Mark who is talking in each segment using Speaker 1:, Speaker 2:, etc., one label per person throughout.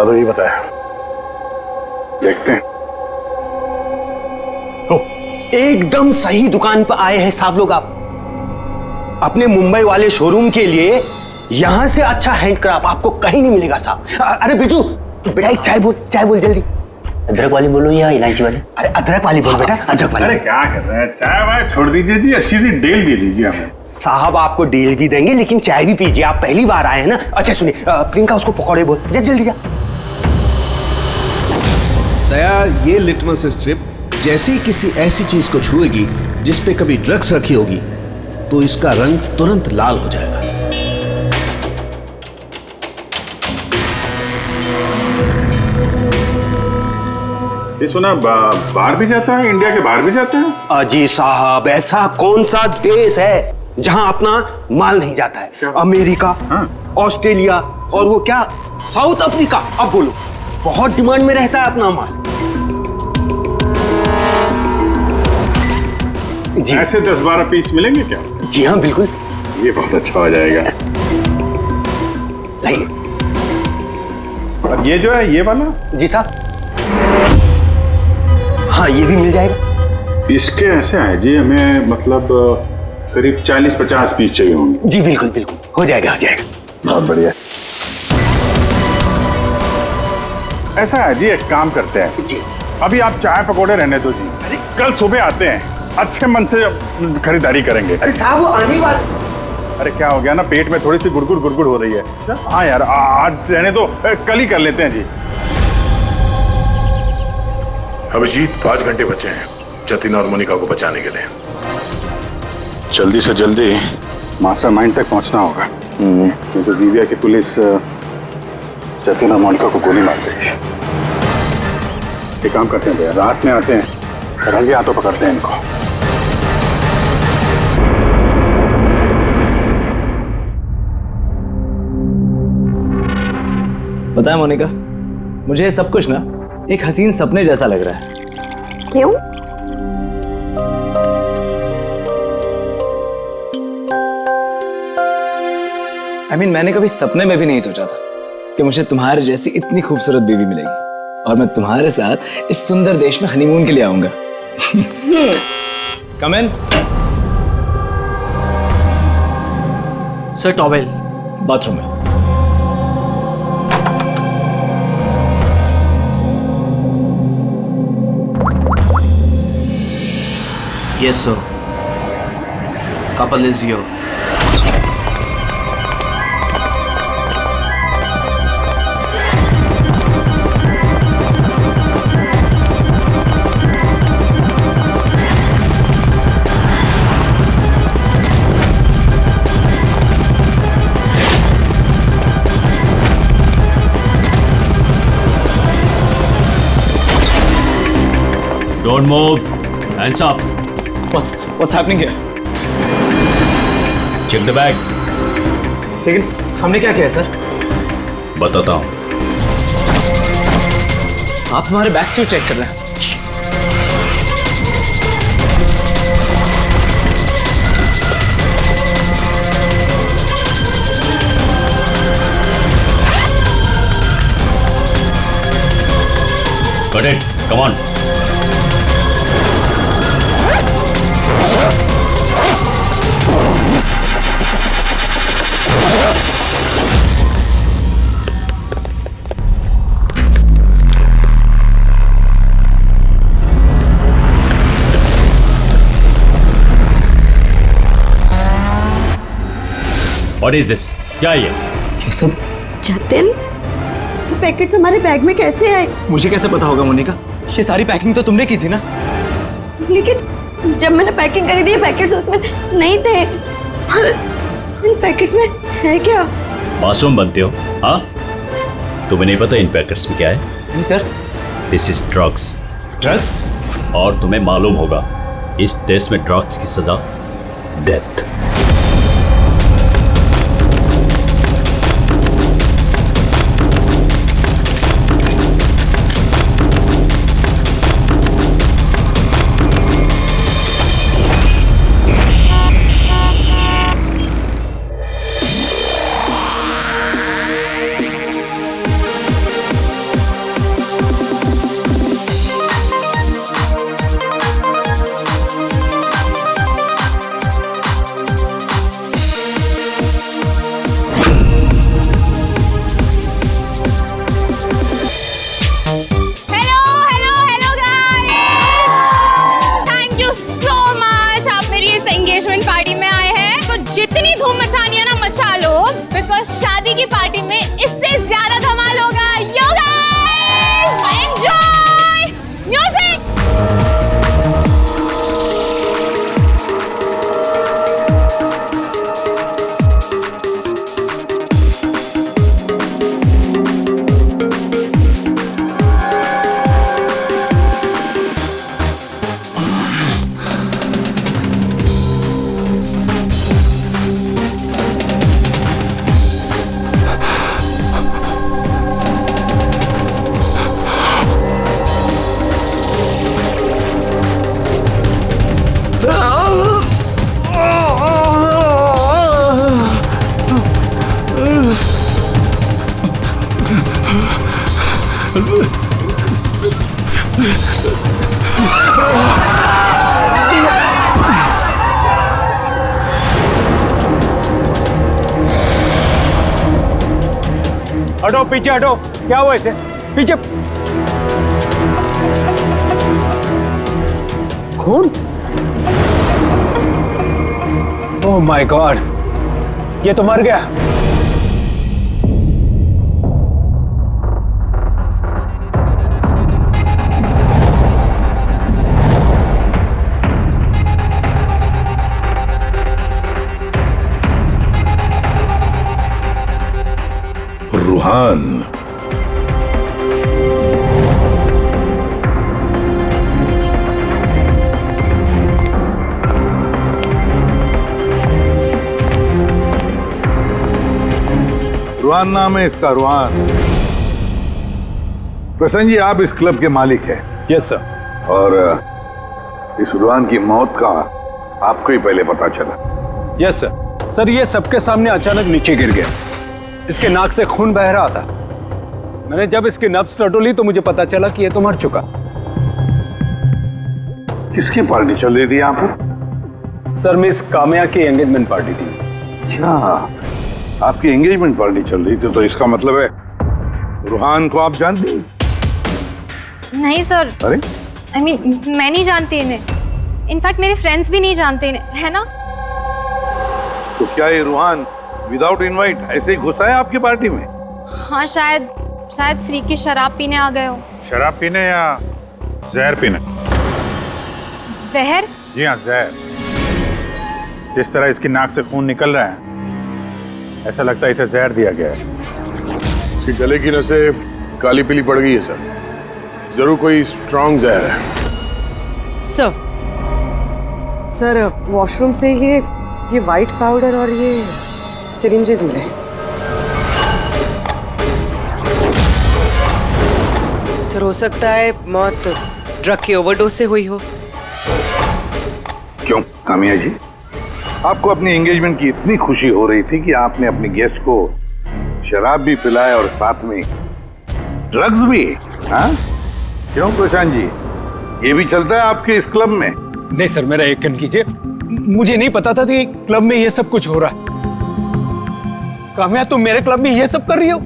Speaker 1: बता दो, ये बताया। देखते हैं।
Speaker 2: एकदम सही दुकान पर आए हैं साहब लोग। आप अपने मुंबई वाले शोरूम के लिए यहां से अच्छा हैंडक्राफ्ट आपको कहीं नहीं मिलेगा साहब। अरे बिजू बेटा, एक चाय बोल जल्दी।
Speaker 3: अदरक वाली बोलो या इलायची वाली?
Speaker 2: अरे अदरक वाली बोल बेटा, अदरक वाली।
Speaker 1: अरे क्या कर रहे हैं, चाय वाय छोड़ दीजिए जी, अच्छी सी डील दे दीजिए हमें।
Speaker 2: साहब आपको डील भी देंगे लेकिन चाय भी पीजिए, आप पहली बार आए हैं ना। अच्छा सुनिए, प्रियंका उसको पकौड़े बोल, जल्दी जा।
Speaker 4: दया, ये लिटमस स्ट्रिप जैसे ही किसी ऐसी चीज को छुएगी जिस पे कभी ड्रग्स रखी होगी तो इसका रंग तुरंत लाल हो जाएगा।
Speaker 1: ये सुना बाहर भी जाता है, इंडिया के बाहर भी जाता है?
Speaker 2: अजी साहब, ऐसा कौन सा देश है जहां अपना माल नहीं जाता है?
Speaker 1: क्या?
Speaker 2: अमेरिका, ऑस्ट्रेलिया और वो क्या साउथ अफ्रीका। अब बोलो, बहुत डिमांड में रहता है अपना माल। जी
Speaker 1: ऐसे 10-12 पीस मिलेंगे क्या?
Speaker 2: जी हाँ बिल्कुल।
Speaker 1: ये बहुत अच्छा हो जाएगा।
Speaker 2: लाइए।
Speaker 1: और ये जो है, ये वाला?
Speaker 2: जी साहब, हाँ ये भी मिल जाएगा।
Speaker 1: इसके ऐसे है जी, हमें मतलब करीब 40-50 पीस चाहिए होंगे।
Speaker 2: जी बिल्कुल बिल्कुल, हो जाएगा हो जाएगा।
Speaker 1: बहुत बढ़िया। ऐसा है जी, एक काम करते हैं
Speaker 2: जी,
Speaker 1: अभी आप चाय पकौड़े रहने दो जी, कल सुबह आते हैं, अच्छे मन से खरीदारी करेंगे।
Speaker 2: अरे साहब वो आने वाले।
Speaker 1: अरे क्या हो गया ना, पेट में थोड़ी सी गुड़गुड़ हो रही है। हाँ यार, आज रहने दो, कल ही कर लेते हैं जी।
Speaker 5: अभिजीत, 5 घंटे बचे हैं जतिन और मोनिका को बचाने के लिए।
Speaker 1: जल्दी से जल्दी मास्टरमाइंड तक पहुंचना होगा, नहीं तो जीविया की पुलिस जतिन और मोनिका को गोली मार देगी। एक काम करते हैं भैया, रात में आते हैं, रंगे हाथों पकड़ते हैं इनको।
Speaker 6: पता है मोनिका, मुझे ये सब कुछ ना एक हसीन सपने जैसा लग रहा है।
Speaker 7: क्यों?
Speaker 6: मैंने कभी सपने में भी नहीं सोचा था कि मुझे तुम्हारे जैसी इतनी खूबसूरत बीवी मिलेगी और मैं तुम्हारे साथ इस सुंदर देश में हनीमून के लिए आऊंगा। कम इन।
Speaker 3: सर टॉवेल
Speaker 6: बाथरूम में।
Speaker 3: Yes sir, couple is your.
Speaker 8: Don't move. Hands up.
Speaker 6: What's happening here?
Speaker 8: Check the bag.
Speaker 6: लेकिन हमने क्या किया सर?
Speaker 8: बताता हूँ।
Speaker 6: आप हमारे बैग क्यों चेक कर रहे हैं?
Speaker 8: Got it. Come on. What is this? क्या ये?
Speaker 6: ये सब
Speaker 7: जतिन, पैकेट्स हमारे बैग में कैसे आए?
Speaker 6: मुझे कैसे पता होगा मोनिका? ये सारी पैकिंग तो तुमने की थी ना?
Speaker 7: लेकिन जब मैंने पैकिंग करी थी, पैकेट्स उसमें नहीं थे। इन पैकेट्स में है क्या?
Speaker 8: मासूम बनते हो, हाँ? तुम्हें नहीं पता इन पैकेट्स में क्या है?
Speaker 6: नहीं sir.
Speaker 8: This is drugs.
Speaker 6: Drugs?
Speaker 8: और तुम्हें मालूम होगा, इस देश में ड्रग्स की सजा डेथ।
Speaker 9: इतनी धूम मचानी है ना, मचा लो, बिकॉज शादी की पार्टी में इससे ज्यादा धमाल होगा। Yo guys, enjoy music.
Speaker 10: हटो पीछे हटो, क्या हुआ इसे? पीछे। खून? ओह माय गॉड, ये तो मर गया।
Speaker 5: रूहान,
Speaker 1: रुहान नाम है इसका, रुहान। प्रसन्न जी, आप इस क्लब के मालिक हैं।
Speaker 10: Yes sir.
Speaker 1: और इस रुहान की मौत का आपको ही पहले पता चला?
Speaker 10: Yes sir. सर, ये सबके सामने अचानक नीचे गिर गया। इसके नाक से खून बह रहा था। मैंने जब इसकी नब्ज टटोली तो मुझे पता चला कि ये तो मर चुका।
Speaker 1: किसकी पार्टी चल रही थी यहाँ पर?
Speaker 10: सर, मिस काम्या की एंगेजमेंट पार्टी थी।
Speaker 1: अच्छा, आपकी एंगेजमेंट पार्टी चल रही थी, तो इसका मतलब है रुहान को आप जानती?
Speaker 9: नहीं सर।
Speaker 1: अरे
Speaker 9: I mean, मैं नहीं जानती इन्हें। इनफैक्ट मेरे फ्रेंड्स भी नहीं जानते इन्हें, है ना?
Speaker 1: तो क्या ये रुहान विदाउट इनवाइट ऐसे ही घुसा है आपकी पार्टी में?
Speaker 9: हाँ, शायद फ्री की शराब पीने आ गए हो।
Speaker 5: शराब पीने या जहर पीने?
Speaker 9: जहर?
Speaker 5: जी हाँ, जहर। जिस तरह इसकी नाक से खून निकल रहा है, ऐसा लगता है इसे जहर दिया गया है। इसकी गले की नसें काली पीली पड़ गई है सर। जरूर कोई स्ट्रॉन्ग जहर है।
Speaker 11: सर, वॉशरूम से ये वाइट पाउडर और ये सिरिंजेस मिले। तो हो सकता है मौत ड्रग की ओवरडोज से हुई हो।
Speaker 1: क्यों कामिया जी, आपको अपनी एंगेजमेंट की इतनी खुशी हो रही थी कि आपने अपने गेस्ट को शराब भी पिलाया और साथ में ड्रग्स भी? हाँ? क्यों प्रशांत जी, ये भी चलता है आपके इस क्लब में?
Speaker 10: नहीं सर, मेरा यकीन कीजिए, मुझे नहीं पता था कि क्लब में ये सब कुछ हो रहा है। काम्या, तुम मेरे क्लब में ये सब कर रही हो?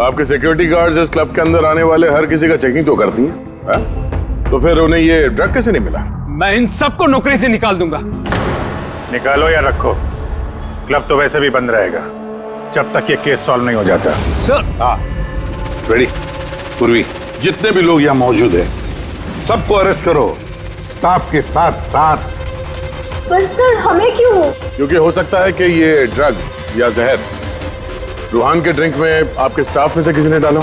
Speaker 5: आपके सिक्योरिटी गार्ड्स इस क्लब के अंदर आने वाले हर किसी का चेकिंग तो करती हैं। तो फिर उन्हें ये ड्रग कैसे नहीं मिला?
Speaker 10: मैं इन सबको नौकरी से निकाल दूंगा।
Speaker 5: निकालो या रखो, क्लब तो वैसे भी बंद रहेगा जब तक ये केस सॉल्व नहीं हो जाता।
Speaker 10: सर।
Speaker 1: हाँ, रेडी। पूर्वी, जितने भी लोग यहाँ मौजूद हैं, सबको अरेस्ट करो, स्टाफ के साथ साथ।
Speaker 7: पर सर, हमें क्यों?
Speaker 5: क्योंकि हो सकता है कि ये ड्रग या जहर रूहान के ड्रिंक में आपके स्टाफ में से किसी ने डाला।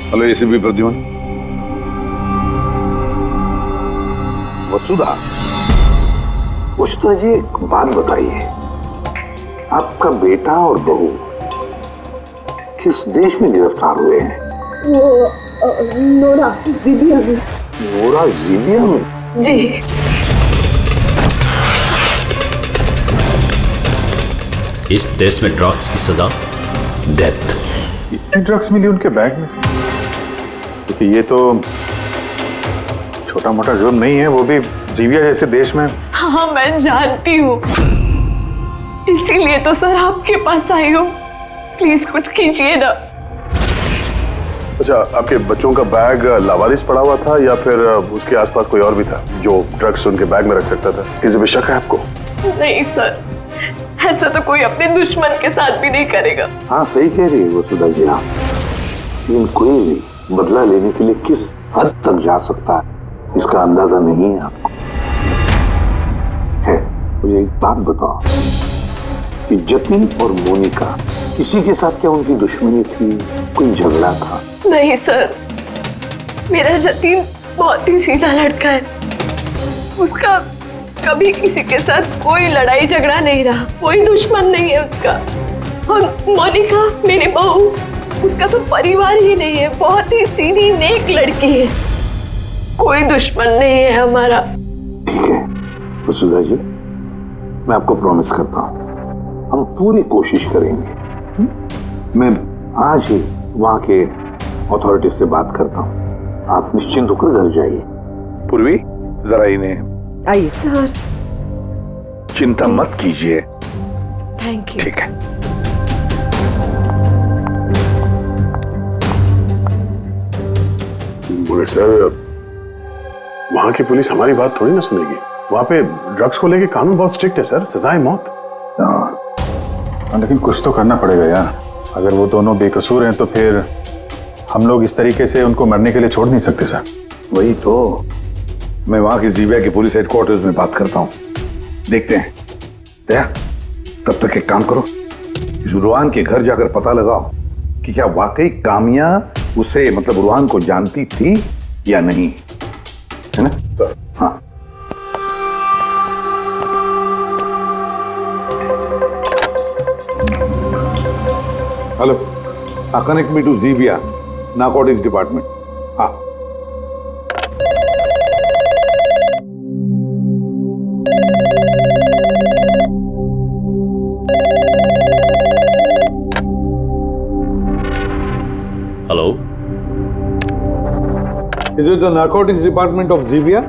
Speaker 1: Hello ACP Pradyuman. वसुधा, वसुधा जी, एक बात बताइए, आपका बेटा और बहू किस देश में गिरफ्तार हुए हैं?
Speaker 7: वो नोरा जीबिया में।
Speaker 1: नोरा जीबिया में?
Speaker 7: जी।
Speaker 8: इस देश में ड्रग्स की सजा डेथ।
Speaker 5: इतने ड्रग्स मिली उनके बैग में से? क्योंकि ये तो छोटा मोटा जुर्म नहीं है, वो भी जीबिया जैसे देश में।
Speaker 7: हाँ, मैं जानती हूँ, इसीलिए तो सर आपके पास आई हूँ। प्लीज कुछ कीजिए ना।
Speaker 5: अच्छा, आपके बच्चों का बैग लावारिस पड़ा हुआ था या फिर उसके आसपास कोई और भी था जो ड्रग्स उनके बैग में रख सकता था? किसी पे शक है आपको?
Speaker 7: नहीं सर, ऐसा तो कोई अपने दुश्मन के साथ भी नहीं करेगा।
Speaker 1: हाँ सही कह रही है वसुधा जी आप, लेकिन कोई भी बदला लेने के लिए किस हद तक जा सकता है इसका अंदाजा नहीं है आपको। है, मुझे एक बात बताओ कि जतिन और मोनिका किसी के साथ क्या उनकी दुश्मनी थी, कोई झगड़ा था?
Speaker 7: नहीं सर, मेरा जतिन बहुत ही सीधा लड़का है। उसका कभी किसी के साथ कोई लड़ाई झगड़ा नहीं रहा, कोई दुश्मन नहीं है उसका। और मोनिका मेरी बहू, उसका तो परिवार ही नहीं है, बहुत ही सीधी नेक लड़की है, कोई दुश्मन नहीं है हमारा।
Speaker 1: ठीक है वसुधा जी, मैं आपको प्रॉमिस करता हूँ हम पूरी कोशिश करेंगे। मैं आज ही वहां के अथॉरिटी से बात करता हूँ, आप निश्चिंत होकर घर जाइए। पूर्वी जरा इन्हें
Speaker 11: आइए
Speaker 7: सर।
Speaker 1: चिंता मत कीजिए।
Speaker 7: Thank you.
Speaker 1: ठीक है।
Speaker 5: बोले सर, वहां की पुलिस हमारी बात थोड़ी ना सुनेगी। वहां पे ड्रग्स को लेके कानून बहुत स्ट्रिक्ट है सर, सजाए मौत। लेकिन कुछ तो करना पड़ेगा यार। अगर वो दोनों बेकसूर हैं तो फिर हम लोग इस तरीके से उनको मरने के लिए छोड़ नहीं सकते सर।
Speaker 1: वही तो, मैं वहां की सीबीआई के पुलिस हेडक्वार्टर्स में बात करता हूँ, देखते हैं। दया, तब तक एक काम करो, इस रुहान के घर जाकर पता लगाओ कि क्या वाकई कामिया उसे मतलब रुहान को जानती थी या नहीं, है ना सर? हाँ। Hello, connect me to Zibia narcotics department. हाँ।
Speaker 8: Hello,
Speaker 1: is it the narcotics department of Zibia?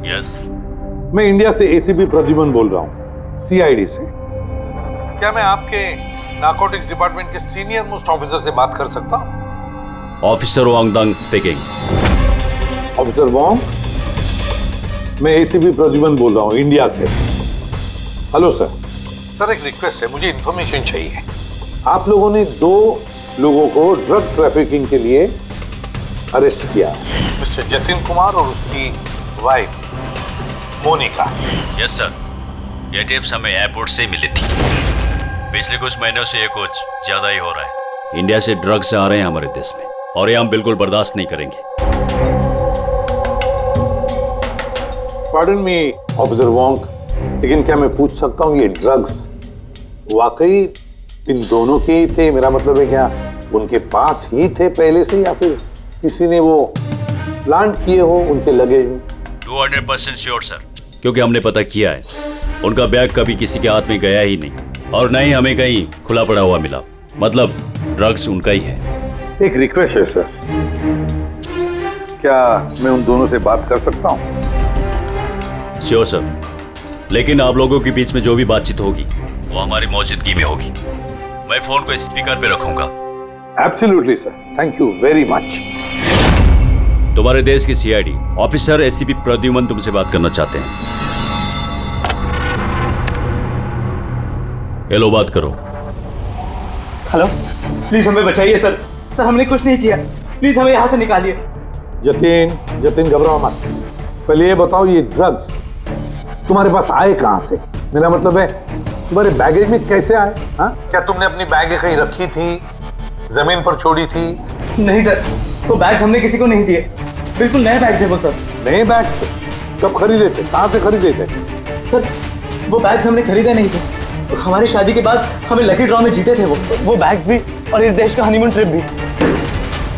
Speaker 8: Yes.
Speaker 1: मैं इंडिया से एसीपी प्रद्युमन बोल रहा हूँ, सीआईडी से। क्या मैं आपके नारकोटिक्स डिपार्टमेंट के सीनियर मोस्ट ऑफिसर से बात कर सकता हूँ?
Speaker 8: Officer Wangdang speaking.
Speaker 1: Officer Wong, मैं एसीपी प्रद्युमन बोल रहा हूँ इंडिया से। Hello sir. सर एक रिक्वेस्ट है, मुझे इंफॉर्मेशन चाहिए। आप लोगों ने 2 लोगों को ड्रग ट्रैफिकिंग के लिए अरेस्ट किया, मिस्टर जतिन कुमार और उसकी वाइफ मोनिका।
Speaker 8: यस सर, ये टिप्स हमें एयरपोर्ट से मिली थी। पिछले कुछ महीनों से ये कुछ ज्यादा ही हो रहा है। इंडिया से ड्रग्स आ रहे हैं हमारे देश में और ये हम बिल्कुल बर्दाश्त नहीं करेंगे।
Speaker 1: पार्डन मी ऑफिसर वोंग, लेकिन क्या मैं पूछ सकता हूँ ये ड्रग्स वाकई इन दोनों के ही थे? मेरा मतलब है क्या उनके पास ही थे पहले से या फिर किसी ने वो प्लांट किए हो उनके लगेज में?
Speaker 8: 200% श्योर सर, क्योंकि हमने पता किया है उनका बैग कभी किसी के हाथ में गया ही नहीं और न ही हमें कहीं खुला पड़ा हुआ मिला। मतलब ड्रग्स उनका ही है।
Speaker 1: एक रिक्वेस्ट है सर, क्या मैं उन दोनों से बात कर सकता हूँ?
Speaker 8: श्योर सर, लेकिन आप लोगों के बीच में जो भी बातचीत होगी वो हमारी मौजूदगी में होगी। मैं फोन को स्पीकर पे रखूंगा।
Speaker 1: Absolutely sir, thank you very much.
Speaker 8: तुम्हारे देश के सीआईडी ऑफिसर एसीपी प्रद्युमन तुमसे बात करना चाहते हैं। हेलो, बात करो।
Speaker 6: हेलो, प्लीज हमें बचाइए सर। सर हमने कुछ नहीं किया, प्लीज हमें यहाँ से निकालिए।
Speaker 1: जतिन घबराओ मत। पहले ये बताओ ये ड्रग्स तुम्हारे पास आए कहाँ से? मेरा मतलब है तुम्हारे बैगेज में कैसे आए? हाँ, क्या तुमने अपनी बैग कहीं रखी थी, जमीन पर छोड़ी थी?
Speaker 6: नहीं सर, वो बैग्स हमने किसी को नहीं दिए, बिल्कुल नए बैग्स है वो सर।
Speaker 1: नए बैग्स थे? कब खरीदे थे, कहाँ से खरीदे थे?
Speaker 6: सर वो बैग्स हमने खरीदे नहीं थे, हमारी शादी के बाद हमें लकी ड्रॉ में जीते थे वो बैग्स भी और इस देश का हनीमून ट्रिप भी।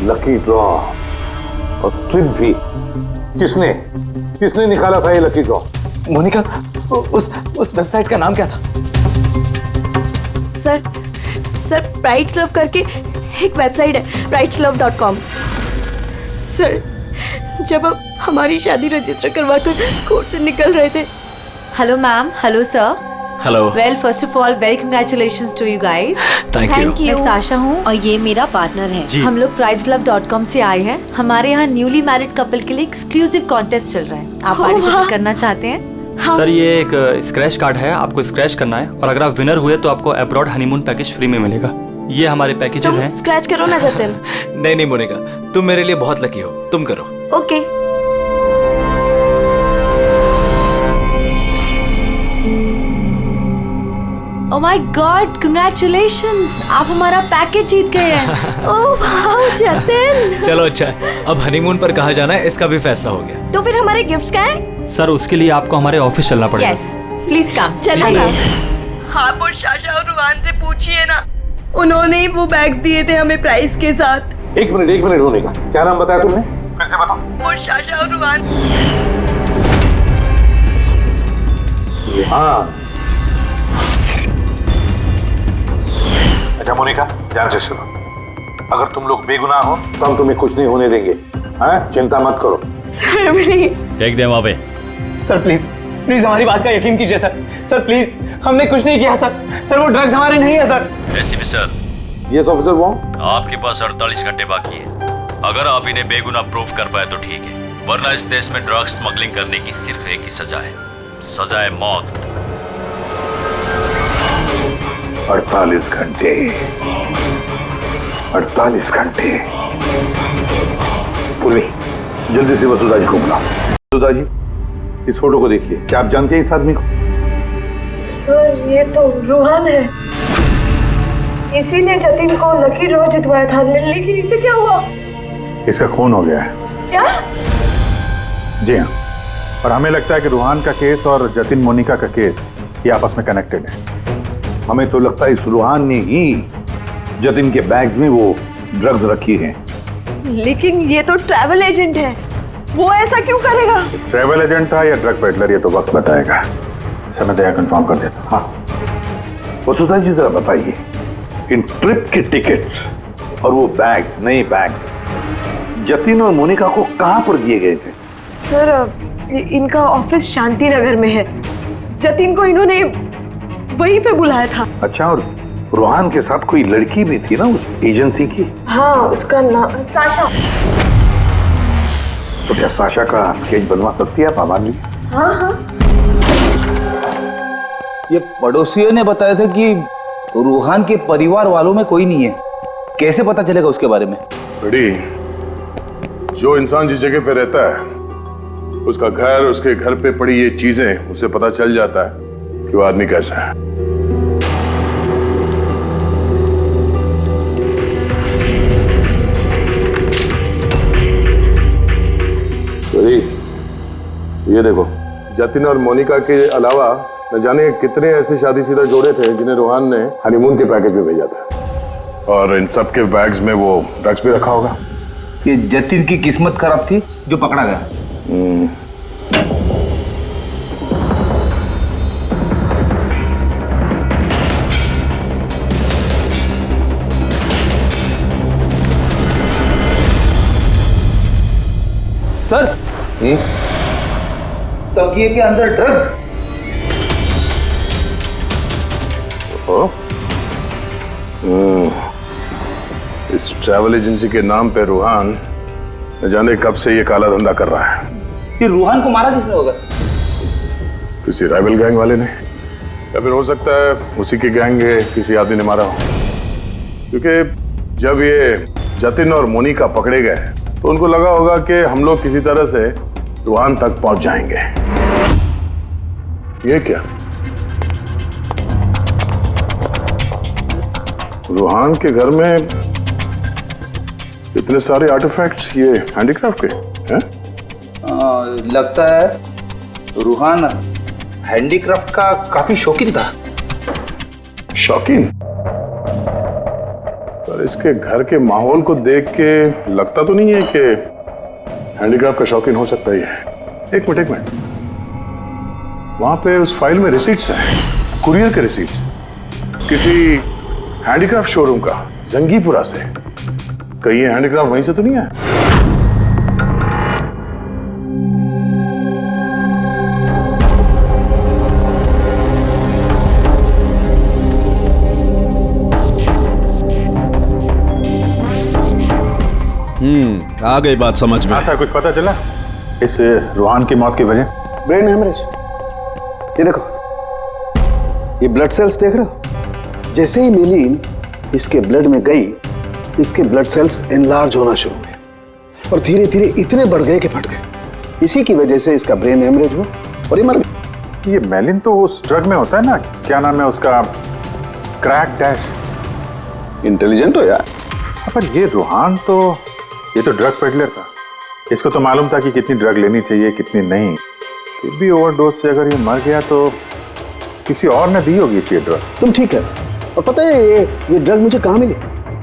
Speaker 1: लकी ड्रॉ और ट्रिप भी? किसने निकाला था ये लकी ड्रॉ?
Speaker 6: मोनिका, उस वेबसाइट का नाम क्या था?
Speaker 7: सर प्राइड्स लव करके एक वेबसाइट है, prideslove.com। सर जब हम हमारी शादी रजिस्टर करवाकर कोर्ट से निकल रहे थे।
Speaker 9: Hello ma'am. Hello sir.
Speaker 3: Hello.
Speaker 12: Well first of all very congratulations to you guys.
Speaker 3: Thank you.
Speaker 12: मैं साशा हूँ और ये मेरा पार्टनर है।
Speaker 3: जी।
Speaker 12: हम लोग prizelove.com से आए हैं। हमारे यहाँ न्यूली मैरिड कपल के लिए एक्सक्लूसिव कॉन्टेस्ट चल रहा है। आप पार्टिसिपेट करना चाहते हैं?
Speaker 13: सर ये एक स्क्रैच कार्ड है, आपको स्क्रैच करना है और अगर आप विनर हुए तो आपको अब्रॉड हनीमून पैकेज फ्री में मिलेगा। ये हमारे पैकेजेस हैं।
Speaker 12: स्क्रैच करो ना जतिन।
Speaker 3: नहीं मोनिका, तुम मेरे लिए बहुत लकी हो, तुम करो।
Speaker 12: Okay. Oh my God, congratulations, आप हमारा पैकेज जीत गए हैं। Oh wow Jatin.
Speaker 3: चलो अच्छा है, अब हनीमून पर कहाँ जाना है इसका भी फैसला हो गया।
Speaker 12: तो फिर हमारे गिफ्ट्स क्या हैं?
Speaker 13: सर उसके लिए आपको हमारे ऑफिस चलना पड़ेगा।
Speaker 12: Yes please come. चलिए।
Speaker 7: आप और शाशा और रुहान से पूछिए ना, उन्होंने ही वो बैग्स दिए थे हमें प्राइस के साथ।
Speaker 1: एक मिनट होने का, क्या नाम बताया तुमने? फिर से बताओ।
Speaker 7: और शाशा और रुहान।
Speaker 1: हाँ अच्छा मोनिका, ध्यान से सुनो, अगर तुम लोग बेगुनाह हो तो हम तुम्हें कुछ नहीं होने देंगे। हाँ, चिंता मत करो।
Speaker 7: Sir please.
Speaker 8: फेंक दे वहां पे।
Speaker 2: सर प्लीज हमारी बात का यकीन कीजिए सर प्लीज, हमने कुछ नहीं किया सर वो ड्रग्स हमारे नहीं है sir.
Speaker 8: ACP sir.
Speaker 1: Yes officer Wong.
Speaker 8: आपके पास 48 घंटे बाकी है। अगर आप इन्हें बेगुनाह प्रूफ कर पाए तो ठीक है, वरना इस देश में ड्रग्स स्मगलिंग करने की सिर्फ एक ही सजा है, सजा है मौत।
Speaker 1: 48 घंटे 48 घंटे। पूर्वी, जल्दी से वसुधा जी को बुलाओ। वसुधा जी, इस फोटो को देखिए, क्या आप जानते हैं इस आदमी को?
Speaker 7: सर ये तो रुहान है, इसी ने जतिन को लकी ड्रॉ जितवाया था, लेकिन इसे क्या हुआ?
Speaker 5: इसका खून हो गया है।
Speaker 7: क्या?
Speaker 5: जी हाँ, और हमें लगता है कि रूहान का केस और जतिन मोनिका का केस ये आपस में कनेक्टेड है।
Speaker 1: हमें तो लगता है इस रूहान ने ही जतिन के बैग्स में वो ड्रग्स रखी हैं।
Speaker 7: लेकिन ये तो ट्रैवल एजेंट है, वो ऐसा क्यों करेगा?
Speaker 5: ट्रैवल एजेंट था या ड्रग पेडलर, ये तो वक्त बताएगा। समय दया कंफर्म कर देता हूं।
Speaker 1: हाँ वसुधा जी, जरा बताइए, इन ट्रिप के टिकट्स और वो बैग्स, नए बैग्स जतिन और मोनिका को कहां पर दिए गए थे?
Speaker 7: सर इनका ऑफिस शांति नगर में है, जतिन को इन्होंने वहीं पे बुलाया था।
Speaker 1: अच्छा, और रूहान के साथ कोई लड़की भी थी ना उस एजेंसी की?
Speaker 7: हाँ, उसका नाम साशा।
Speaker 1: तो क्या साशा का स्केच बनवा सकती है आप आवाज?
Speaker 7: हाँ।
Speaker 6: ये पड़ोसियों ने बताया था कि रूहान के परिवार वालों में कोई नहीं है, कैसे पता चलेगा उसके बारे में?
Speaker 5: बड़ी, जो इंसान जिस जगह पे रहता है उसका घर, उसके घर पे पड़ी ये चीजें, उससे पता चल जाता है कि वो आदमी कैसा है। ये देखो, जतिन और मोनिका के अलावा न जाने कितने ऐसे शादीशुदा जोड़े थे जिन्हें रूहान ने हनीमून के पैकेज में भेजा था, और इन सब के बैग्स में वो ड्रग्स भी रखा होगा।
Speaker 6: ये जतिन की किस्मत खराब थी जो पकड़ा गया। सर तकिए के अंदर ड्रग्स।
Speaker 5: इस ट्रैवल एजेंसी के नाम पे रूहान न जाने कब से ये काला धंधा कर रहा है।
Speaker 6: ये रूहान को मारा किसने होगा?
Speaker 5: किसी राइवल गैंग वाले ने, या फिर हो सकता है उसी की गैंग के किसी आदमी ने मारा हो। क्योंकि जब ये जतिन और मोनिका पकड़े गए तो उनको लगा होगा कि हम लोग किसी तरह से रूहान तक पहुंच जाएंगे। ये क्या? रूहान के घर में इतने सारे आर्टिफैक्ट्स, ये हैंडीक्राफ्ट के हैं?
Speaker 6: लगता है रूहान हैंडीक्राफ्ट का काफी शौकीन था।
Speaker 5: शौकीन? पर इसके घर के माहौल को देख के लगता तो नहीं है कि हैंडीक्राफ्ट का शौकीन हो सकता ही है। एक मिनट, वहां पे उस फाइल में रिसीट्स हैं, कुरियर के रिसीट्स, किसी हैंडीक्राफ्ट शोरूम का, जंगीपुरा से। कहीं ये हैंडीक्राफ्ट वहीं से तो नहीं है?
Speaker 4: आ गई बात समझ में।
Speaker 5: हाँ सर, कुछ पता चला इस रूहान की मौत की वजह?
Speaker 4: Brain haemorrhage. ये देखो, ये ब्लड सेल्स देख रहे हो? जैसे ही मिलीन इसके ब्लड में गई, इसके ब्लड सेल्स एनलार्ज होना शुरू हुए और धीरे धीरे इतने बढ़ गए कि फट गए। इसी की वजह से इसका ब्रेन हेमरेज हुआ और ये मर गया।
Speaker 5: ये मेलिन तो उस ड्रग में होता है ना, क्या नाम है उसका, क्रैक डैश।
Speaker 4: इंटेलिजेंट हो यार।
Speaker 5: पर ये रूहान तो, ये तो ड्रग पेडलर था। इसको तो मालूम था कि कितनी ड्रग लेनी चाहिए कितनी नहीं। फिर भी ओवरडोज से अगर ये मर गया तो किसी और ने दी होगी इसी ड्रग।
Speaker 4: तुम ठीक है। और पता है ये ड्रग मुझे कहाँ मिली?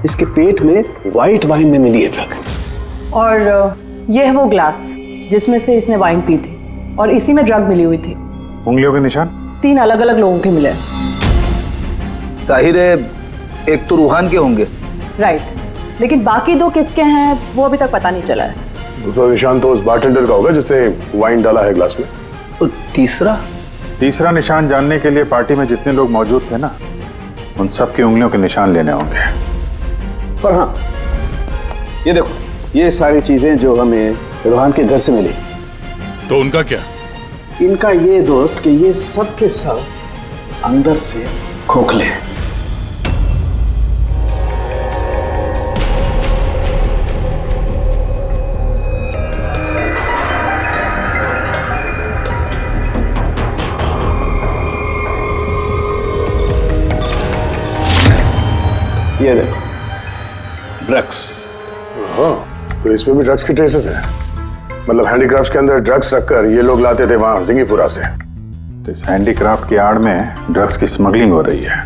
Speaker 4: इसके पेट में व्हाइट वाइन में मिली है ड्रग।
Speaker 11: और ये है वो ग्लास जिसमें से इसने वाइन पी थी और इसी में ड्रग मिली हुई थी।
Speaker 5: उंगलियों के निशान
Speaker 11: 3 अलग अलग लोगों के मिले।
Speaker 6: जाहिर है एक तो रूहान के होंगे।
Speaker 11: राइट, लेकिन बाकी 2 किसके हैं वो अभी तक पता नहीं चला है।
Speaker 14: दूसरा निशान तो उस बारटेंडर का होगा जिसने वाइन डाला है ग्लास में।
Speaker 6: और
Speaker 5: तीसरा निशान जानने के लिए पार्टी में जितने लोग मौजूद थे ना, उन सब की उंगलियों के निशान लेने होंगे।
Speaker 4: पर हाँ, ये देखो, ये सारी चीजें जो हमें रूहान के घर से मिली,
Speaker 14: तो उनका क्या?
Speaker 4: इनका ये दोस्त कि ये सब के सब अंदर से खोखले हैं। ये देखो, ड्रग्स।
Speaker 14: हाँ, तो इसमें भी ड्रग्स के ट्रेसेस हैं। मतलब हैंडीक्राफ्ट के अंदर ड्रग्स रखकर ये लोग लाते थे वहां जिंगीपुरा से।
Speaker 5: तो इस हैंडीक्राफ्ट की आड़ में ड्रग्स की स्मगलिंग हो रही है।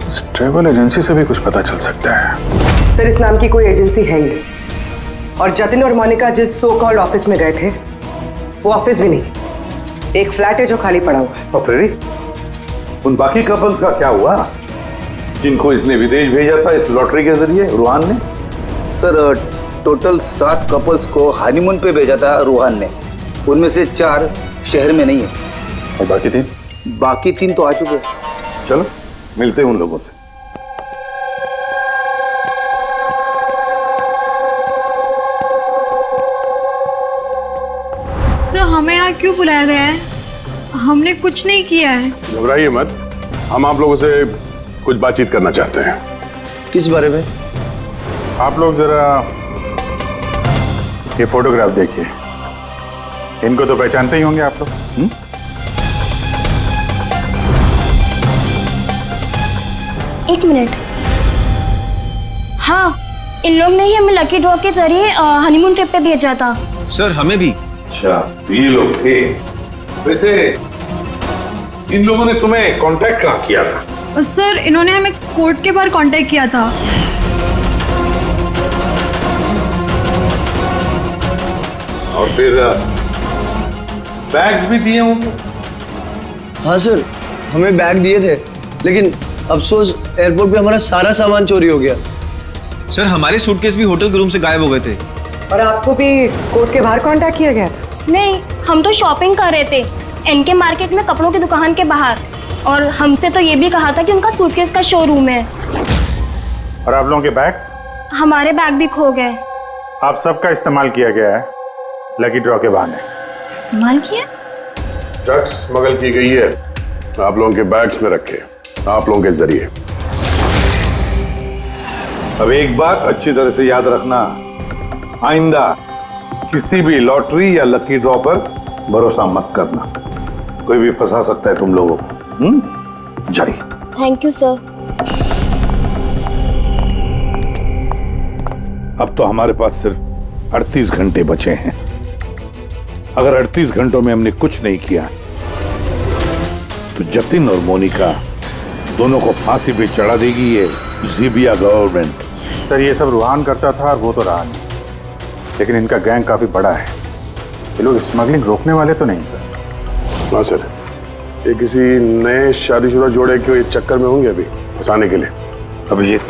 Speaker 5: इस ट्रैवल एजेंसी से भी कुछ पता चल सकता है।
Speaker 11: सर, इस नाम की कोई एजेंसी है ही नहीं। और जतिन और मोनिका जिस सो कॉल्ड ऑफिस में गए थे, वो ऑफिस भी नहीं, एक फ्लैट है जो खाली पड़ा हुआ है।
Speaker 1: और फ्रेडी, उन बाकी कपल्स का क्या हुआ जिनको इसने विदेश भेजा था इस लॉटरी के जरिए रूहान ने?
Speaker 6: सर, टोटल 7 कपल्स को हनीमून पे भेजा था रूहान ने। उनमें से 4 शहर में नहीं है।
Speaker 5: और बाकी 3?
Speaker 6: बाकी 3 तो आ चुके हैं।
Speaker 1: चलो मिलते हैं उन लोगों से।
Speaker 12: सर, हमें यहाँ क्यों बुलाया गया है? हमने कुछ नहीं किया है।
Speaker 14: घबराइए मत, हम आप लोगों से कुछ बातचीत करना चाहते हैं।
Speaker 6: किस बारे में?
Speaker 5: आप लोग जरा ये फोटोग्राफ देखिए। इनको तो पहचानते ही होंगे आप लोग।
Speaker 9: एक मिनट। हाँ, इन लोग ने ही हमें लकी ड्रॉ के जरिए हनीमून ट्रिप पे भेजा था।
Speaker 6: सर, हमें भी।
Speaker 1: अच्छा, ये लोग थे। वैसे इन लोगों ने तुम्हें कांटेक्ट कहाँ किया था?
Speaker 12: सर, इन्होंने हमें कोर्ट के बाहर कांटेक्ट किया था।
Speaker 1: और फिर बैग्स भी दिए होंगे?
Speaker 6: हाँ सर, हमें बैग दिए थे, लेकिन अफसोस एयरपोर्ट पे हमारा सारा सामान चोरी हो गया। सर, हमारे सूटकेस भी होटल के रूम से गायब हो गए थे।
Speaker 11: और आपको भी कोर्ट के बाहर कांटेक्ट किया गया था?
Speaker 9: नहीं, हम तो शॉपिंग कर रहे थे एनके मार्केट में, कपड़ों की दुकान के बाहर। और हमसे तो ये भी कहा था कि उनका सूटकेस का शोरूम है।
Speaker 5: और आप लोगों के बैग?
Speaker 9: हमारे बैग भी खो गए।
Speaker 5: आप सबका इस्तेमाल किया गया है लकी ड्रॉ के बहाने।
Speaker 9: इस्तेमाल किया?
Speaker 14: ड्रग्स स्मगल की गई है आप लोगों के बैग्स में रखे, आप लोगों के जरिए।
Speaker 1: अब एक बात अच्छी तरह से याद रखना, आइंदा किसी भी लॉटरी या लकी ड्रॉ पर भरोसा मत करना। कोई भी फंसा सकता है तुम लोगों को। जाइए।
Speaker 9: Thank you sir.
Speaker 1: अब तो हमारे पास सिर्फ 38 घंटे बचे हैं। अगर 38 घंटों में हमने कुछ नहीं किया तो जतिन और मोनिका दोनों को फांसी पे चढ़ा देगी ये ज़ीबिया गवर्नमेंट।
Speaker 5: सर, ये सब रूहान करता था और वो तो रहा नहीं, लेकिन इनका गैंग काफी बड़ा है। ये लोग स्मगलिंग रोकने वाले तो नहीं सर?
Speaker 14: हाँ सर, ये किसी नए शादीशुदा जोड़े के चक्कर में होंगे अभी फंसाने के लिए।
Speaker 1: अभिजीत,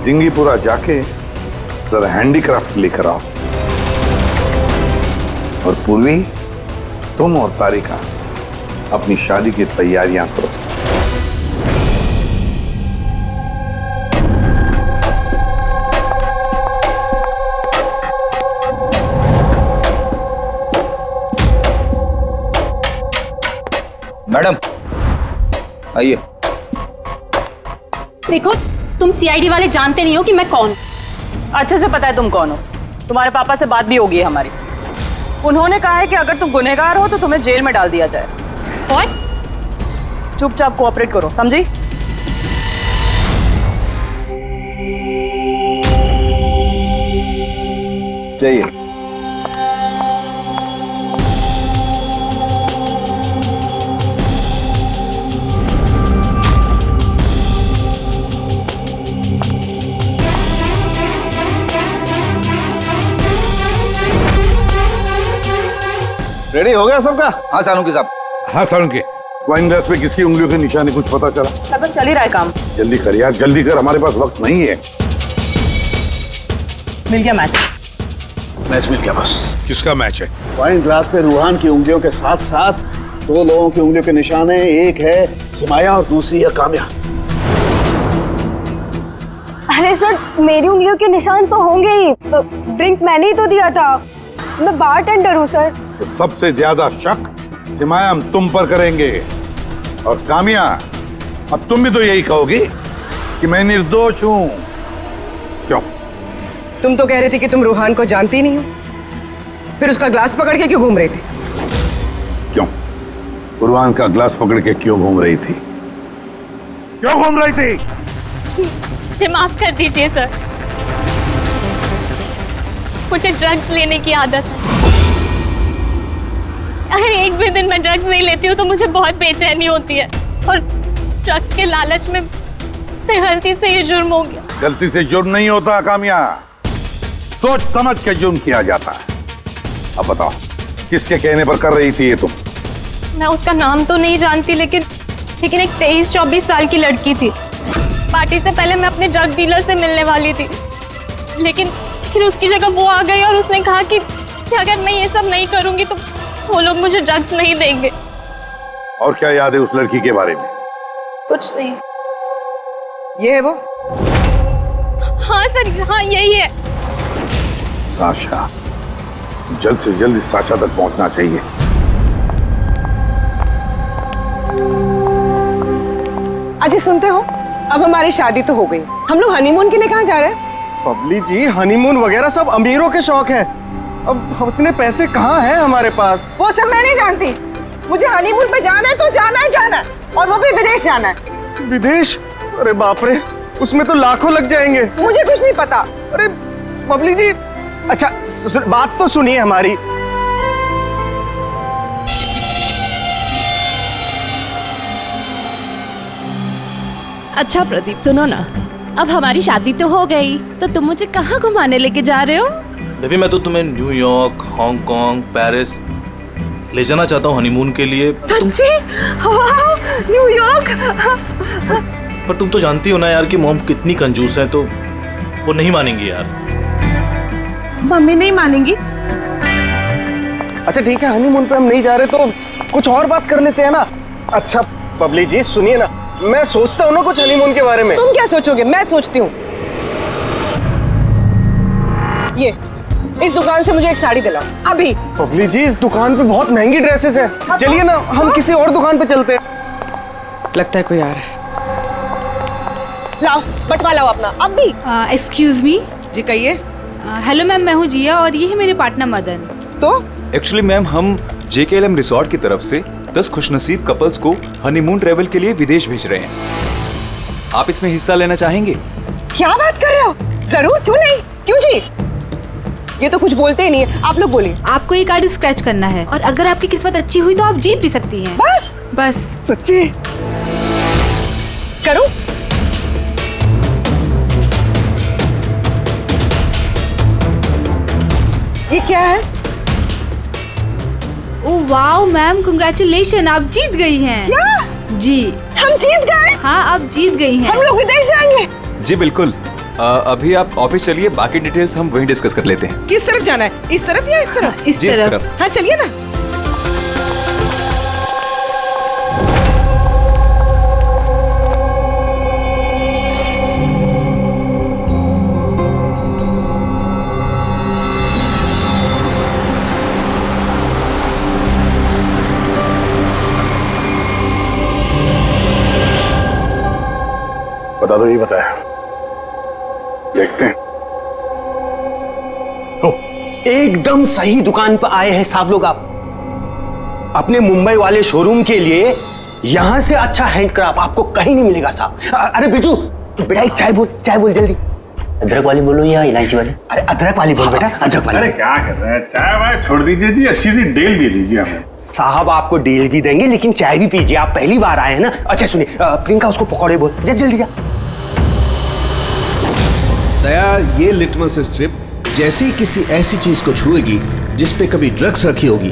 Speaker 1: जिंगीपुरा जाके जरा हैंडीक्राफ्ट्स लेकर आओ। और पूर्वी, तुम और तारिका अपनी शादी की तैयारियां करो।
Speaker 6: मैडम आइए।
Speaker 9: देखो, तुम सीआईडी वाले जानते नहीं हो कि मैं कौन।
Speaker 11: अच्छे से पता है तुम कौन हो। तुम्हारे पापा से बात भी होगी है हमारी। उन्होंने कहा है कि अगर तुम गुनहगार हो तो तुम्हें जेल में डाल दिया जाए।
Speaker 9: What?
Speaker 11: चुपचाप कोऑपरेट करो, समझी?
Speaker 4: जाइए। रेडी हो गया सबका?
Speaker 6: हाँ सालुंकी साहब।
Speaker 1: हाँ सालुंकी, वाइन ग्लास पे किसकी उंगलियों के निशान है, कुछ पता चला?
Speaker 11: लगभग चल ही रहा है काम।
Speaker 1: जल्दी कर यार, जल्दी कर, हमारे पास वक्त नहीं है।
Speaker 11: मिल गया मैच।
Speaker 4: मैच मिल गया बस।
Speaker 1: किसका मैच है?
Speaker 4: वाइन ग्लास पे रूहान की उंगलियों के साथ साथ दो लोगों की उंगलियों के निशान है। एक है सिमाया और दूसरी है काम्या।
Speaker 12: अरे सर, मेरी उंगलियों के निशान तो होंगे ही। ड्रिंक मैंने ही तो दिया था। मैं बारटेंडर हूँ सर।
Speaker 1: तो सबसे ज्यादा शक सिमाया हम तुम पर करेंगे। और कामिया, अब तुम भी तो यही कहोगी कि मैं निर्दोष हूँ। क्यों?
Speaker 11: तुम तो कह रही थी कि तुम रूहान को जानती नहीं हो, फिर उसका ग्लास पकड़ के क्यों घूम रही थी?
Speaker 1: क्यों? रूहान का ग्लास पकड़ के क्यों घूम रही थी? क्यों घूम रही थी?
Speaker 9: मुझे माफ कर दीजिए सर, मुझे ड्रग्स लेने की आदत है। अगर एक भी दिन मैं ड्रग्स नहीं लेती हूँ तो मुझे बहुत बेचैनी होती है, और ड्रग्स के लालच में से गलती से ये जुर्म हो गया।
Speaker 1: गलती से जुर्म नहीं होता कामिया, सोच समझ के जुर्म किया जाता है। अब बताओ, किसके कहने पर कर रही थी ये तुम?
Speaker 9: मैं उसका नाम तो नहीं जानती, लेकिन एक 23-24 साल की लड़की थी। पार्टी से पहले मैं अपने ड्रग डीलर से मिलने वाली थी, लेकिन फिर उसकी जगह वो आ गई और उसने कहा कि अगर मैं ये सब नहीं करूंगी तो वो लोग मुझे ड्रग्स नहीं देंगे।
Speaker 1: और क्या याद है उस लड़की के बारे में?
Speaker 9: कुछ नहीं।
Speaker 11: ये है वो?
Speaker 9: हाँ सर, हाँ यही है।
Speaker 1: साशा, जल्द से जल्द इस साशा तक पहुंचना चाहिए।
Speaker 11: अजी सुनते हो, अब हमारी शादी तो हो गई, हम लोग हनीमून के लिए कहाँ जा रहे हैं?
Speaker 2: बबली जी, हनीमून वगैरह सब अमीरों के शौक है। अब इतने पैसे कहाँ हैं हमारे पास?
Speaker 11: वो सब मैं नहीं जानती। मुझे हनीमून पे जाना है तो जाना है, जाना है, और वो भी विदेश जाना है।
Speaker 2: विदेश? अरे बाप रे, उसमें तो लाखों लग जाएंगे।
Speaker 11: मुझे कुछ नहीं पता।
Speaker 2: अरे बबली जी, अच्छा बात तो सुनिए हमारी।
Speaker 7: अच्छा प्रदीप, सुनो ना, अब हमारी शादी तो हो गई, तो तुम मुझे कहाँ घुमाने लेके जा रहे हो?
Speaker 15: बेबी, मैं तो तुम्हें न्यूयॉर्क, हांगकांग, पेरिस ले जाना चाहता हूँ हनीमून के लिए।
Speaker 11: सच्ची? वाह, न्यूयॉर्क!
Speaker 15: पर तुम तो जानती हो ना यार कि मॉम कितनी कंजूस है, तो वो नहीं मानेंगी यार।
Speaker 11: मम्मी नहीं मानेंगी?
Speaker 2: अच्छा ठीक है, हनीमून पे हम नहीं जा रहे तो कुछ और बात कर लेते हैं ना। अच्छा बबली जी सुनिए ना, मैं सोचता हूँ ना कुछ हनीमून के बारे में।
Speaker 11: तुम क्या सोचोगे? मैं सोचती हूँ। ये इस दुकान से मुझे एक साड़ी दिलाओ अभी।
Speaker 2: बबली जी, इस दुकान पे बहुत महंगी ड्रेसेस हैं। चलिए ना, हम किसी और दुकान पे चलते हैं।
Speaker 11: लगता है कोई आ रहा है। लाओ बटवा लाओ अपना अभी।
Speaker 12: Excuse me.
Speaker 11: जी कहिए।
Speaker 12: हेलो मैम, मैं हूँ जिया और ये है मेरे पार्टनर मदन।
Speaker 11: तो
Speaker 16: एक्चुअली मैम, हम JKLM रिसोर्ट की तरफ से 10 खुशनसीब कपल्स को हनीमून ट्रेवल के लिए विदेश भेज रहे हैं। आप इसमें हिस्सा लेना चाहेंगे?
Speaker 11: क्या बात कर रहे हो? जरूर, क्यों नहीं, क्यों जी? ये तो कुछ बोलते ही नहीं है, आप लोग बोलिए।
Speaker 12: आपको ये कार्ड स्क्रैच करना है और अगर आपकी किस्मत अच्छी हुई तो आप जीत भी सकती हैं। बस।
Speaker 2: सच्ची?
Speaker 11: करूं? ये क्या है?
Speaker 12: ओह वाओ मैम, कांग्रेचुलेशन, आप जीत गई हैं।
Speaker 11: क्या?
Speaker 12: जी,
Speaker 11: हम जीत गए?
Speaker 12: हाँ, आप जीत गई हैं।
Speaker 11: हम लोग विदेश जाएंगे?
Speaker 16: जी बिल्कुल। अभी आप ऑफिस चलिए, बाकी डिटेल्स हम वहीं डिस्कस कर लेते हैं।
Speaker 11: किस तरफ जाना है? इस तरफ या इस तरफ?
Speaker 12: इस तरफ।
Speaker 11: हाँ चलिए ना।
Speaker 14: तो यही बताया, देखते हैं।
Speaker 2: एकदम सही दुकान पर आए हैं साहब लोग आप। अपने मुंबई वाले शोरूम के लिए यहां से अच्छा हैंडक्राफ्ट आपको कहीं नहीं मिलेगा साहब। अरे बिजू बेटा एक चाय बोल जल्दी।
Speaker 17: अदरक वाली बोलो या इलायची वाली?
Speaker 2: अरे अदरक वाली बोल बेटा, अदरक वाली।
Speaker 5: अरे क्या कर रहे हैं, चाय वाय छोड़ दीजिए जी, अच्छी सी डील दे दीजिए हमें।
Speaker 2: साहब आपको डील भी देंगे लेकिन चाय भी पीजिए, आप पहली बार आए हैं ना। अच्छा सुनिए प्रियंका उसको पकौड़े बोल, जल्दी जा।
Speaker 18: दया, ये लिटमस स्ट्रिप जैसे ही किसी ऐसी चीज को छुएगी जिस पे कभी ड्रग्स रखी होगी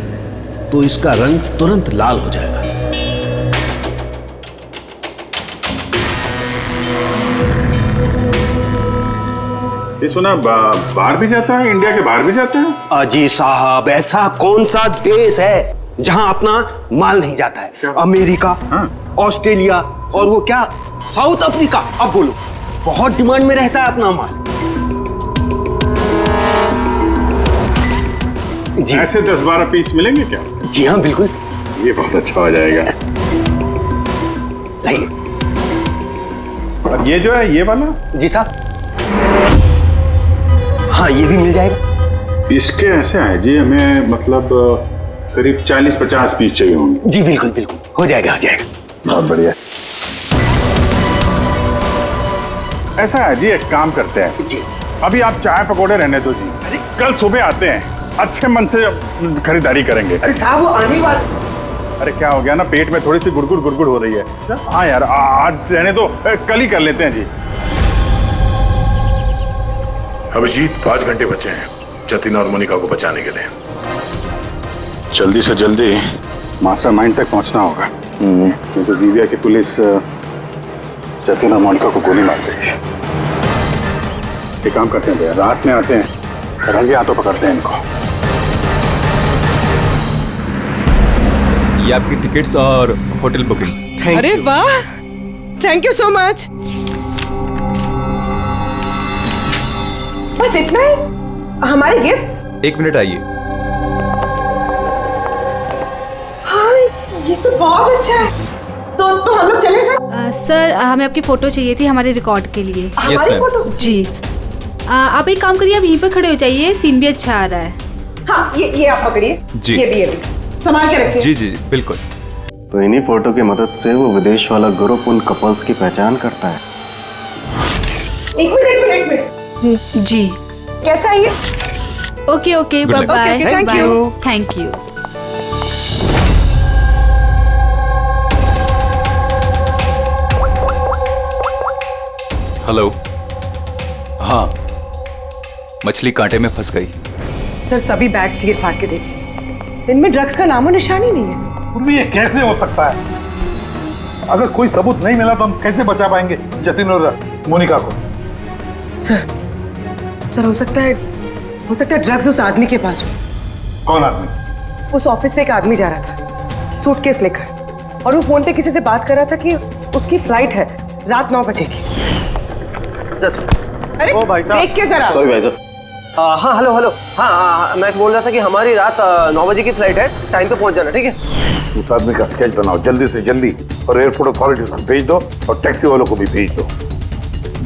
Speaker 18: तो इसका रंग तुरंत लाल हो जाएगा।
Speaker 5: ये सुना बाहर भी जाता है, इंडिया के बाहर भी जाता है?
Speaker 2: अजी साहब ऐसा कौन सा देश है जहां अपना माल नहीं जाता है? अमेरिका, ऑस्ट्रेलिया और वो क्या साउथ अफ्रीका। अब बोलो, बहुत डिमांड में रहता है अपना माल।
Speaker 5: जी ऐसे 10-12 पीस मिलेंगे क्या?
Speaker 2: जी हाँ बिल्कुल।
Speaker 5: ये बहुत अच्छा हो जाएगा।
Speaker 2: लाइए।
Speaker 5: और ये जो है ये वाला?
Speaker 2: जी साहब। हाँ ये भी मिल जाएगा।
Speaker 5: इसके ऐसे है जी, हमें मतलब करीब 40-50 पीस चाहिए होंगे।
Speaker 2: जी बिल्कुल बिल्कुल, हो जाएगा।
Speaker 5: बहुत बढ़िया। ऐसा है जी, एक काम करते हैं
Speaker 2: जी,
Speaker 5: अभी आप चाय पकौड़े रहने दो जी, कल सुबह आते हैं, अच्छे मन से खरीदारी करेंगे।
Speaker 11: अरे साहब वो आने वाले।
Speaker 5: अरे क्या हो गया ना, पेट में थोड़ी सी गुड़गुड़ हो रही है। हाँ यार आज रहने दो, कल ही कर लेते हैं जी।
Speaker 14: अभिजीत 5 घंटे बचे हैं जतिन और मोनिका को बचाने के लिए। जल्दी से जल्दी
Speaker 5: मास्टरमाइंड तक पहुंचना होगा, नहीं तो जीविया की पुलिस जतिन और मोनिका को गोली मार देगी। एक काम करते हैं भैया, रात में आते हैं, रंगे हाथों पकड़ते हैं इनको।
Speaker 16: ये आपकी टिकट्स और होटल बुकिंग्स।
Speaker 11: अरे वाह, थैंक यू सो मच। बस इतना ही? हमारे गिफ्ट्स?
Speaker 16: 1 मिनट आइए।
Speaker 11: हाँ ये तो बहुत अच्छा है। तो हम लोग चले फिर?
Speaker 12: सर हमें आपकी फोटो चाहिए थी हमारे रिकॉर्ड के लिए।
Speaker 11: हमारी फोटो?
Speaker 12: जी आप एक काम करिए, आप यहीं पर खड़े हो जाइए, सीन भी अच्छा आ रहा है।
Speaker 11: हाँ ये आप पकड़िए।
Speaker 16: जी।
Speaker 11: ये भी संभाल के रखिए।
Speaker 16: जी बिल्कुल।
Speaker 19: तो इन्हीं फोटो की मदद से वो विदेश वाला ग्रुप उन कपल्स की पहचान करता है।
Speaker 11: एक मिनट।
Speaker 12: जी
Speaker 11: कैसा है ये?
Speaker 12: Okay bye bye. Thank you.
Speaker 16: Hello. हाँ, मछली कांटे में फंस गई।
Speaker 11: सर सभी बैग चीर फाड़ के देखिए, इनमें ड्रग्स का नामो निशान ही नहीं है।
Speaker 1: ये कैसे हो सकता है? अगर कोई सबूत नहीं मिला तो हम कैसे बचा पाएंगे जतिन और मोनिका को?
Speaker 11: सर हो सकता है ड्रग्स उस आदमी के पास हो।
Speaker 1: कौन आदमी?
Speaker 11: उस ऑफिस से एक आदमी जा रहा था सूटकेस लेकर, और वो फोन पे किसी से बात कर रहा था कि उसकी फ्लाइट है रात 9 बजे की। अरे
Speaker 2: ओ भाई साहब,
Speaker 11: देख के जरा।
Speaker 2: सॉरी भाई साहब। हाँ हेलो। हाँ मैं बोल रहा था कि हमारी रात 9 बजे की फ्लाइट है, टाइम पे पहुंच जाना, ठीक है?
Speaker 1: उस आदमी का स्केच बनाओ जल्दी से जल्दी, और एयरपोर्ट अथॉरिटीज को भेज दो और टैक्सी वालों को भी भेज दो।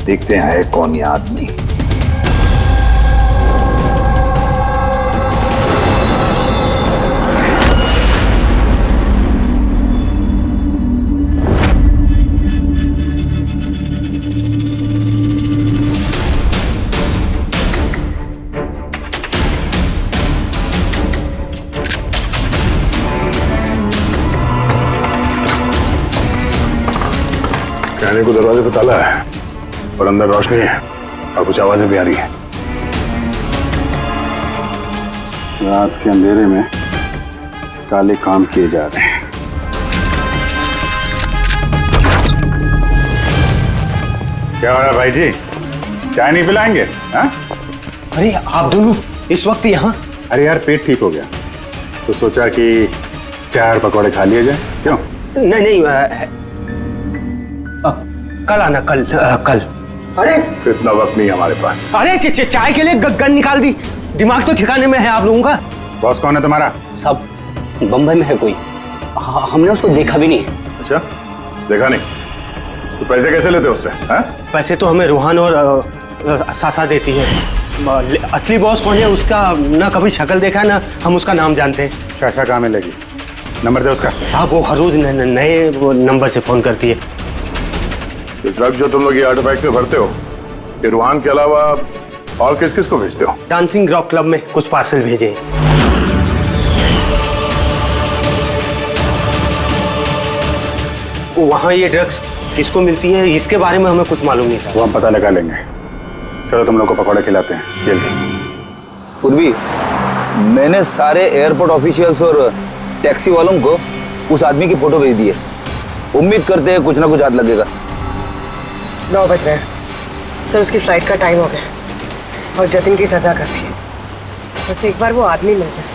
Speaker 1: देखते हैं है कौन ये आदमी।
Speaker 14: कहने को दरवाजे पे ताला है और अंदर रोशनी है और कुछ आवाजें भी आ रही है।
Speaker 5: रात के अंधेरे में काले काम किए जा रहे हैं। क्या हो रहा है भाई जी, चाय नहीं पिलाएंगे? हाँ?
Speaker 2: अरे आप दोनों इस वक्त यहाँ?
Speaker 5: अरे यार पेट ठीक हो गया तो सोचा कि चाय और पकौड़े खा लिए जाए। क्यों?
Speaker 2: नहीं कल आना, कल। अरे
Speaker 14: इतना वक्त नहीं हमारे पास।
Speaker 2: अरे चाय के लिए गन निकाल दी, दिमाग तो ठिकाने में है आप लोगों का।
Speaker 5: बॉस कौन है तुम्हारा?
Speaker 17: सब बम्बई में है कोई, हमने उसको देखा भी नहीं।
Speaker 14: अच्छा देखा नहीं तो पैसे कैसे लेते हो उससे?
Speaker 2: पैसे तो हमें रूहान और सासा देती है। असली बॉस कौन है उसका ना कभी शक्ल देखा है ना हम उसका नाम जानते हैं।
Speaker 5: शाशा कहाँ मिलेगी? नंबर दे उसका।
Speaker 2: साहब वो हर रोज नए नंबर से फोन करती है।
Speaker 14: ये ड्रग जो तुम लोग ये आर्टिफैक्ट में भरते हो, ये रूहान के अलावा और किस किस को भेजते हो?
Speaker 2: डांसिंग रॉक क्लब में कुछ पार्सल भेजे। वहाँ ये ड्रग्स किसको मिलती है इसके बारे में हमें कुछ मालूम नहीं।
Speaker 5: वो हम पता लगा लेंगे। चलो तुम लोग को पकौड़े खिलाते हैं जेल के।
Speaker 20: पूर्वी, मैंने सारे एयरपोर्ट ऑफिशियल्स और टैक्सी वालों को उस आदमी की फोटो भेज दी है। उम्मीद करते हैं कुछ ना कुछ हाथ लगेगा।
Speaker 11: 9 बज रहे हैं सर, उसकी फ्लाइट का टाइम हो गया और जतिन की सजा कर दी। बस एक बार वो आदमी मिल जाए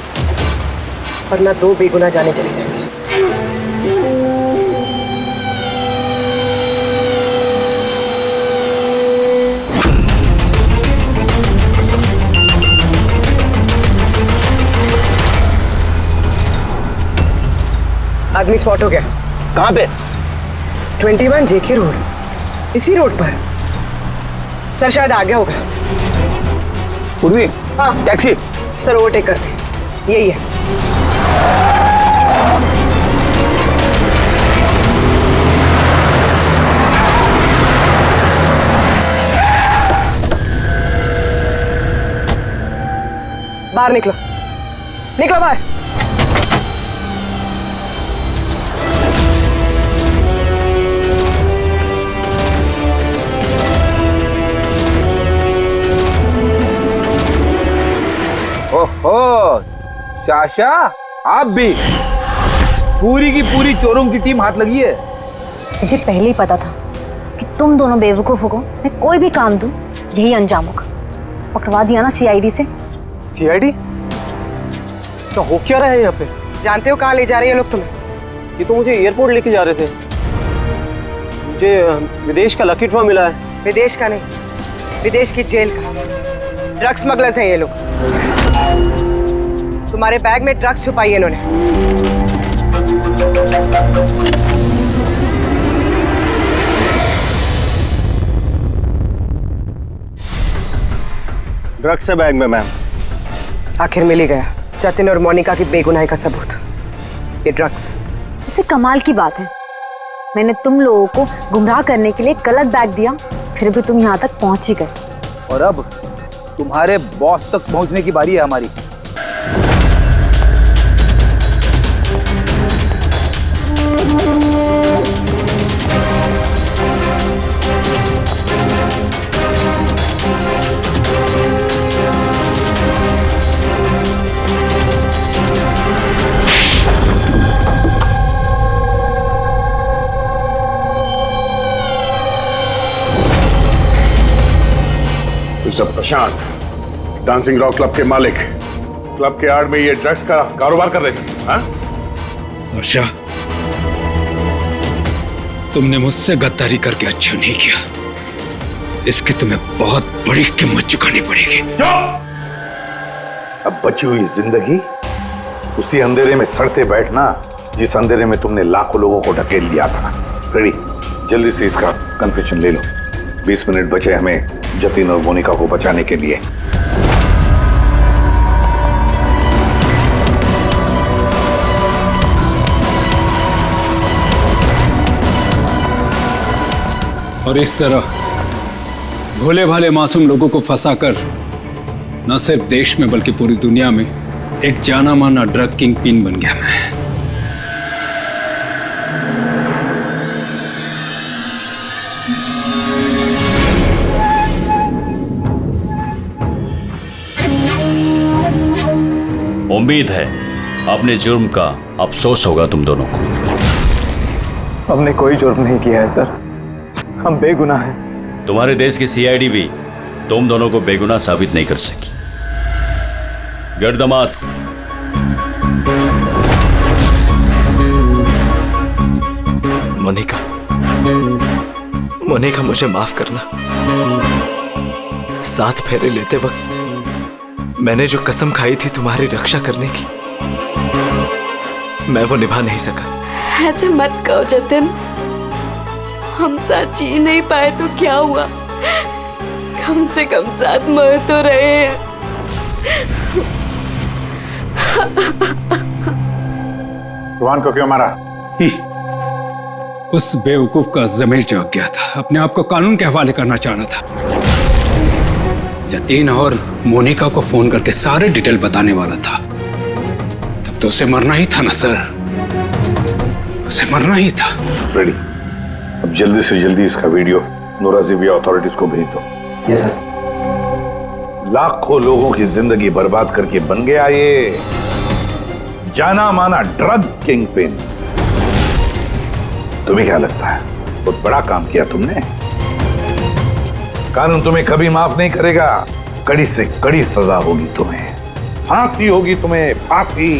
Speaker 11: वरना 2 बेगुनाह जाने चले जाएंगे। आदमी स्पॉट हो गया।
Speaker 20: कहाँ पे?
Speaker 11: 21 जेके रोड, इसी रोड पर। सर शायद आ गया होगा।
Speaker 20: पूर्वी,
Speaker 11: हाँ
Speaker 20: टैक्सी।
Speaker 11: सर ओवरटेक करते, यही है। बाहर निकलो, निकलो बाहर।
Speaker 20: ओहो, शाशा आप भी? पूरी की पूरी चोरों की टीम हाथ लगी है।
Speaker 12: मुझे पहले ही पता था कि तुम दोनों बेवकूफों को मैं कोई भी काम दूं यही अंजाम होगा। पकड़वा दिया ना सीआईडी से।
Speaker 2: सीआईडी? तो हो क्या रहा है यहाँ पे?
Speaker 11: जानते हो कहाँ ले जा रहे हैं लोग तुम्हें?
Speaker 2: ये तो मुझे एयरपोर्ट लेके जा रहे थे। मुझे विदेश का लकी ड्रॉ मिला है।
Speaker 11: विदेश का नहीं, विदेश की जेल का। ड्रग्स स्मगलर्स हैं ये लोग। तुम्हारे बैग में ड्रग्स छुपाई है इन्होंने।
Speaker 2: ड्रग्स है बैग में मैम।
Speaker 11: आखिर मिल ही गया जतिन और मोनिका की बेगुनाही का सबूत। ये ड्रग्स।
Speaker 12: इससे कमाल की बात है, मैंने तुम लोगों को गुमराह करने के लिए गलत बैग दिया, फिर भी तुम यहाँ तक पहुंच ही गए।
Speaker 20: और अब तुम्हारे बॉस तक पहुंचने की बारी है हमारी।
Speaker 14: सब प्रशांत, डांसिंग रॉक क्लब के मालिक, क्लब के आड़ में ये ड्रग्स का कारोबार कर रहे थे। हाँ?
Speaker 10: साशा, तुमने मुझसे गद्दारी करके अच्छा नहीं किया। इसकी तुम्हें बहुत बड़ी कीमत चुकानी पड़ेगी।
Speaker 1: अब बची हुई जिंदगी उसी अंधेरे में सड़ते बैठना जिस अंधेरे में तुमने लाखों लोगों को ढकेल लिया था। रेडी, जल्दी से इसका कन्फेशन ले लो। 20 मिनट बचे हमें जतिन और मोनिका को बचाने के लिए।
Speaker 10: और इस तरह भोले भाले मासूम लोगों को फंसाकर न सिर्फ देश में बल्कि पूरी दुनिया में एक जाना माना ड्रग किंग पिन बन गया मैं।
Speaker 8: उम्मीद है अपने जुर्म का अफसोस होगा तुम दोनों को।
Speaker 6: हमने कोई जुर्म नहीं किया है सर, हम बेगुनाह हैं।
Speaker 8: तुम्हारे देश की सीआईडी भी तुम दोनों को बेगुनाह साबित नहीं कर सकी। Get the mask.
Speaker 6: Monica, Monica मुझे माफ करना। 7 फेरे लेते वक्त मैंने जो कसम खाई थी तुम्हारी रक्षा करने की, मैं वो निभा नहीं सका।
Speaker 7: ऐसे मत कहो जतिन, हम साथ जी नहीं पाए तो क्या हुआ, कम से कम साथ मर तो रहे हैं।
Speaker 5: जवान को क्यों मारा?
Speaker 10: उस बेवकूफ का जमीर जाग गया था, अपने आप को कानून के हवाले करना चाह रहा था। जतीन और मोनिका को फोन करके सारे डिटेल बताने वाला था। तब तो उसे मरना ही था ना सर, उसे मरना ही था।
Speaker 1: रेडी, अब जल्दी से जल्दी इसका वीडियो नूराजीबिया अथॉरिटीज को भेज दो।
Speaker 17: Yes sir.
Speaker 1: लाखों लोगों की जिंदगी बर्बाद करके बन गया ये जाना माना ड्रग किंग पिन। तुम्हें क्या लगता है बहुत बड़ा काम किया तुमने? कानून तुम्हें कभी माफ नहीं करेगा, कड़ी से कड़ी सजा होगी तुम्हें, फांसी होगी तुम्हें, फांसी।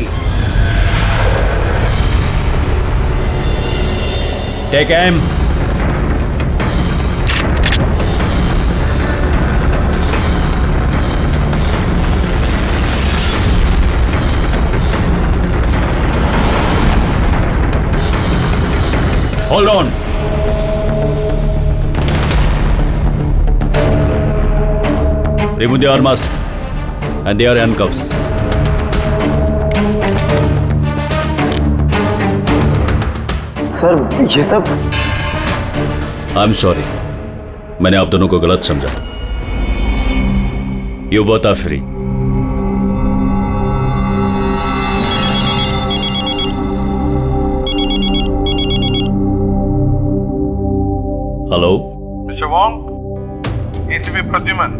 Speaker 8: Take M. Hold on. Remove the arms and they are handcuffs.
Speaker 6: Sir ये सब
Speaker 8: I'm sorry. मैंने आप दोनों को गलत समझा। You both are free. Hello
Speaker 1: mister Wong, ACP Pradyuman,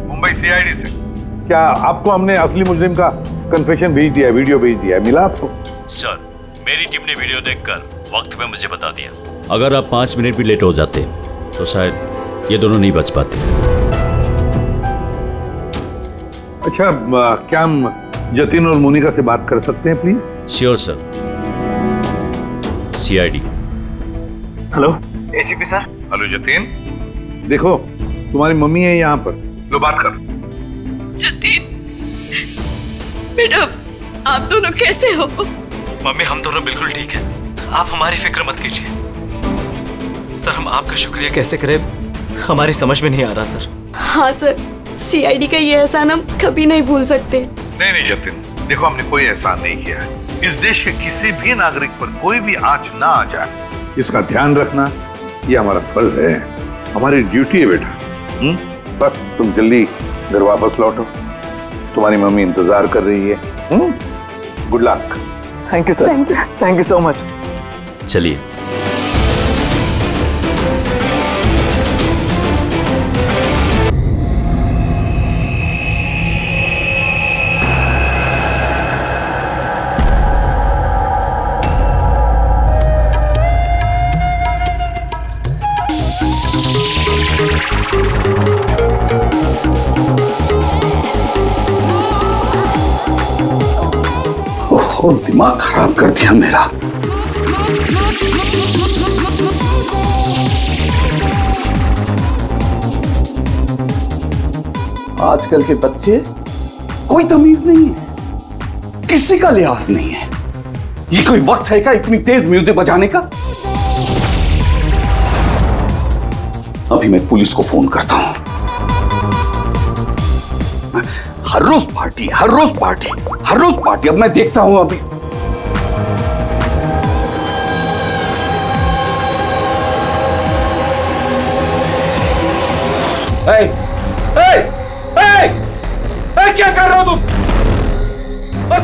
Speaker 1: Mumbai CID से। क्या आपको हमने असली मुजरिम का कन्फेशन भेज दिया है, वीडियो भेज दिया है, मिला आपको?
Speaker 8: सर, मेरी टीम ने वीडियो देखकर वक्त पे मुझे बता दिया। अगर आप 5 मिनट भी लेट हो जाते तो शायद ये दोनों नहीं बच पाते।
Speaker 1: अच्छा, क्या हम जतिन और मोनिका से बात कर सकते हैं please?
Speaker 8: Sure sir. CID.
Speaker 6: Hello ACP sir.
Speaker 1: Hello Jatin, देखो तुम्हारी मम्मी है यहाँ पर, लो बात कर।
Speaker 7: जतीन बेटा, आप दोनों कैसे हो?
Speaker 13: मम्मी हम दोनों बिल्कुल ठीक हैं, आप हमारी फिक्र मत कीजिए। सर हम आपका शुक्रिया कैसे करें हमारी समझ में नहीं आ रहा सर।
Speaker 7: हाँ सर, सीआईडी का ये एहसान हम कभी नहीं भूल सकते।
Speaker 1: नहीं जतिन, देखो हमने कोई एहसान नहीं किया है। इस देश के किसी भी नागरिक पर कोई भी आंच ना आ जाए, इसका ध्यान रखना ये हमारा फर्ज है, हमारी ड्यूटी है बेटा। बस तुम जल्दी घर वापस लौटो, तुम्हारी मम्मी इंतजार कर रही है। Good luck.
Speaker 6: Thank you sir, thank you so much.
Speaker 8: चलिए।
Speaker 18: ओहो, दिमाग खराब कर दिया मेरा। आजकल के बच्चे कोई तमीज नहीं है, किसी का लिहाज नहीं है। ये कोई वक्त है क्या इतनी तेज म्यूजिक बजाने का? अभी मैं पुलिस को फोन करता हूं। हर रोज पार्टी, हर रोज पार्टी, हर रोज पार्टी। अब मैं देखता हूं अभी। क्या कर रहे हो तुम?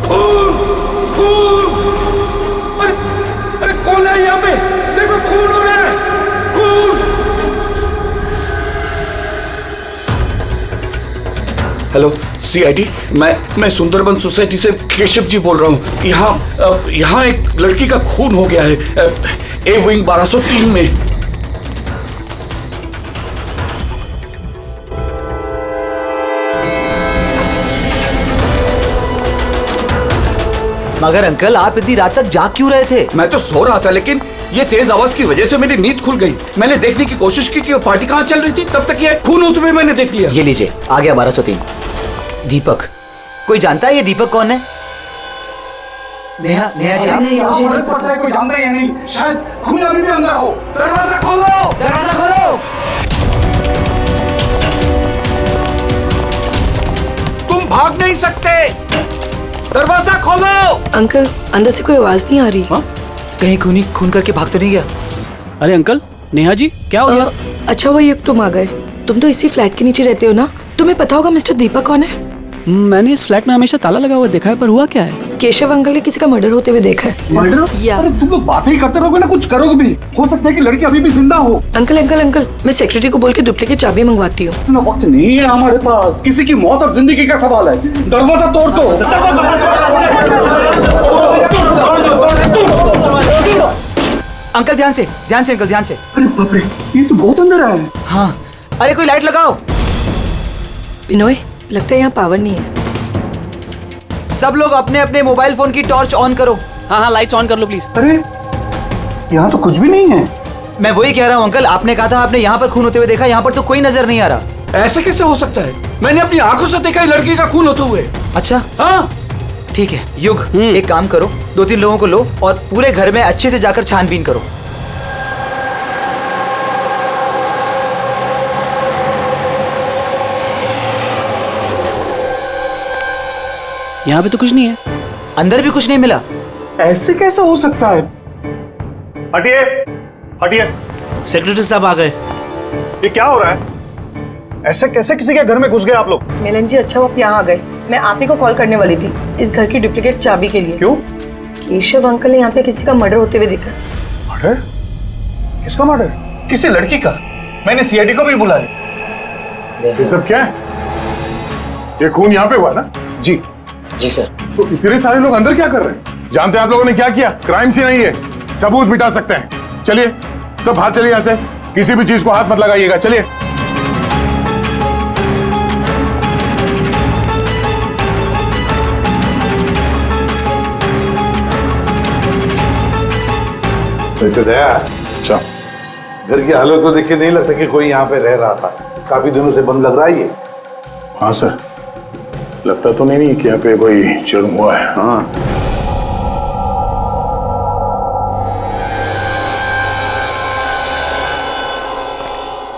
Speaker 18: खून, खून! अरे कौन है यहाँ पे? देखो खून हो रहा है, खून! हेलो सीआईडी, मैं सुंदरबन सोसाइटी से केशव जी बोल रहा हूँ। यहाँ एक लड़की का खून हो गया है, ए विंग 1203 में।
Speaker 6: मगर अंकल आप इतनी रात तक जाग क्यों रहे थे?
Speaker 18: मैं तो सो रहा था, लेकिन ये तेज आवाज की वजह से मेरी नींद खुल गई। मैंने देखने की कोशिश की कि वो पार्टी कहाँ चल रही थी, तब तक ये खून होते हुए मैंने देख लिया।
Speaker 6: ये लीजिए, आ गया 1203। दीपक, कोई जानता है ये दीपक कौन है?
Speaker 21: नेहा नेहा जी
Speaker 18: नहीं, मुझे नहीं पता है, कोई जानता ही नहीं। शायद खून अभी भी अंदर हो। दरवाजा खोलो, दरवाजा खोलो। तुम भाग नहीं सकते, दरवाजा खोलो।
Speaker 11: अंकल अंदर से कोई आवाज नहीं आ रही।
Speaker 21: कहीं खूनी खून करके भाग तो नहीं गया?
Speaker 22: अरे अंकल, नेहा जी क्या हो गया?
Speaker 11: अच्छा वो एक तुम आ गए। तुम तो इसी फ्लैट के नीचे रहते हो ना? तुम्हें पता होगा मिस्टर दीपक कौन है?
Speaker 22: मैंने इस फ्लैट में हमेशा ताला लगा हुआ देखा है, पर हुआ क्या है?
Speaker 11: केशव अंकल ने किसी का मर्डर होते हुए देखा है।
Speaker 18: मर्डर? अरे तुम लोग बातें ही करते रहोगे ना, कुछ करोगे भी। हो सकता है कि लड़की अभी भी जिंदा हो।
Speaker 11: अंकल अंकल अंकल, मैं सेक्रेटरी को बोल के डुप्लीकेट चाबी मंगवाती हूँ।
Speaker 18: इतना वक्त नहीं है हमारे पास, किसी की मौत और जिंदगी का सवाल है। दरवाजा तोड़ दो।
Speaker 21: अंकल ध्यान से अंकल ध्यान से।
Speaker 18: अरे बाप रे, ये तो बहुत अंदर है।
Speaker 21: हाँ, अरे कोई लाइट लगाओ।
Speaker 11: बिनोय, लगता है यहाँ पावर नहीं है।
Speaker 21: सब लोग अपने अपने मोबाइल फोन की टॉर्च ऑन करो।
Speaker 22: हाँ लाइट्स ऑन कर लो प्लीज।
Speaker 18: अरे यहाँ तो कुछ भी नहीं है।
Speaker 21: मैं वही कह रहा हूँ अंकल, आपने कहा था आपने यहाँ पर खून होते हुए देखा, यहाँ पर तो कोई नजर नहीं आ रहा।
Speaker 18: ऐसे कैसे हो सकता है? मैंने अपनी आंखों से देखा लड़की का खून होते हुए।
Speaker 21: अच्छा
Speaker 18: हाँ
Speaker 21: ठीक है युग, एक काम करो, 2-3 लोगों को लो और पूरे घर में अच्छे से जाकर छानबीन करो।
Speaker 22: यहाँ पे तो कुछ नहीं है।
Speaker 21: अंदर भी कुछ नहीं मिला।
Speaker 18: ऐसे कैसे हो सकता है?
Speaker 5: हटिए हटिए।
Speaker 15: सेक्रेटरी साहब आ गए।
Speaker 5: ये क्या हो रहा है? ऐसे कैसे किसी के घर में घुस गए आप लोग?
Speaker 11: मिलन जी अच्छा वो आप यहाँ आ गए। मैं आप ही को कॉल करने वाली थी इस घर की डुप्लीकेट चाबी के लिए।
Speaker 5: क्यों?
Speaker 11: केशव अंकल ने यहाँ पे किसी का मर्डर होते हुए देखा।
Speaker 5: मर्डर? किसका मर्डर? किसी लड़की का? मैंने सीआईडी को भी बुला लिया।
Speaker 14: ये सब क्या है? ये खून यहाँ पे हुआ ना?
Speaker 5: जी
Speaker 21: जी सर।
Speaker 14: तो इतने सारे लोग अंदर क्या कर रहे हैं? जानते हैं आप लोगों ने क्या किया? क्राइम सीन नहीं है, सबूत मिटा सकते हैं। चलिए सब बाहर चलिए यहाँ से, किसी भी चीज को हाथ मत लगाइएगा। चलिए।
Speaker 1: वैसे दया,
Speaker 14: अच्छा
Speaker 1: घर की हालत को देख के नहीं लगता कि कोई यहाँ पे रह रहा था। काफी दिनों से बंद लग रहा है ये।
Speaker 14: हाँ सर, लगता तो नहीं कि यहाँ पे कोई जुर्म हुआ है।
Speaker 1: हाँ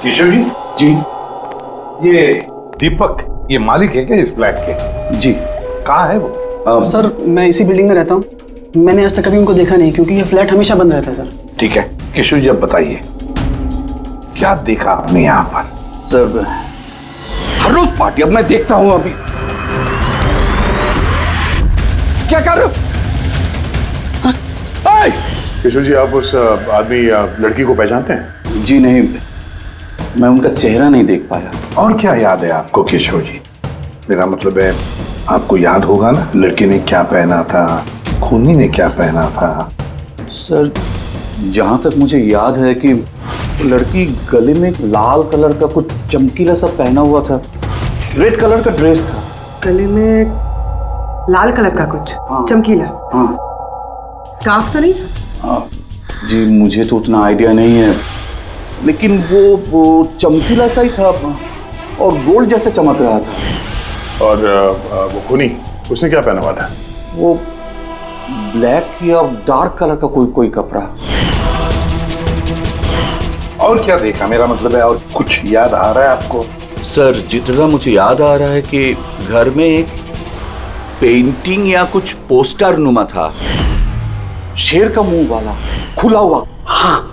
Speaker 1: केशव जी।
Speaker 14: जी
Speaker 1: ये दीपक, ये मालिक है क्या इस फ्लैट के?
Speaker 4: जी।
Speaker 1: कहाँ है वो?
Speaker 22: सर मैं इसी बिल्डिंग में रहता हूँ। मैंने आज तक कभी उनको देखा नहीं क्योंकि ये फ्लैट हमेशा बंद रहता है सर।
Speaker 1: ठीक है केशव जी, अब बताइए क्या देखा आपने यहाँ पर?
Speaker 18: सर हर रोज पार्टी, अब मैं देखता हूँ। अभी क्या कर रहे हो?
Speaker 14: केशव जी, आप उस आदमी या लड़की को पहचानते हैं?
Speaker 18: जी नहीं, मैं उनका चेहरा नहीं देख पाया।
Speaker 1: और क्या याद है आपको केशव जी? मेरा मतलब है आपको याद होगा ना, लड़की ने क्या पहना था, खूनी ने क्या पहना था?
Speaker 18: सर जहां तक मुझे याद है कि लड़की गले में लाल कलर का कुछ चमकीला सा पहना हुआ था, रेड कलर का ड्रेस था।
Speaker 11: गले में लाल कलर का कुछ चमकीला।
Speaker 18: हाँ
Speaker 11: स्कार्फ तो नहीं?
Speaker 18: हाँ जी, मुझे तो उतना आइडिया नहीं है, लेकिन वो चमकीला सा ही था और गोल्ड जैसा चमक रहा था।
Speaker 14: और वो खूनी, उसने क्या पहना हुआ था?
Speaker 18: वो ब्लैक या डार्क कलर का कोई कपड़ा।
Speaker 1: और क्या देखा? मेरा मतलब है और कुछ याद आ रहा है आपको?
Speaker 18: सर जितना मुझे याद आ रहा है कि घर में एक पेंटिंग या कुछ पोस्टर नुमा था, शेर का मुंह वाला, खुला हुआ। हाँ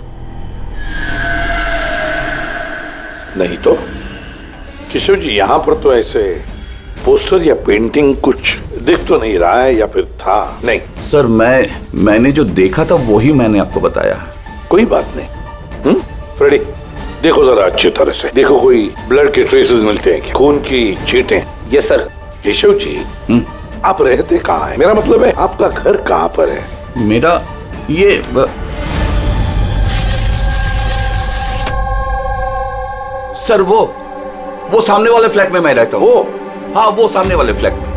Speaker 1: नहीं तो केशव जी, यहाँ पर तो ऐसे पोस्टर या पेंटिंग कुछ दिख तो नहीं रहा है, या फिर था? नहीं
Speaker 18: सर, मैंने जो देखा था वही मैंने आपको बताया।
Speaker 1: कोई बात नहीं। फ्रेडी देखो जरा अच्छी तरह से देखो, कोई ब्लड के ट्रेसेस मिलते हैं क्या? खून की छींटें?
Speaker 20: Yes sir.
Speaker 1: केशव जी, आप रहते कहाँ हैं? मेरा मतलब है आपका घर कहाँ पर है?
Speaker 18: मेरा ये सर वो सामने वाले फ्लैट में मैं रहता हूँ। हाँ वो सामने वाले फ्लैट में।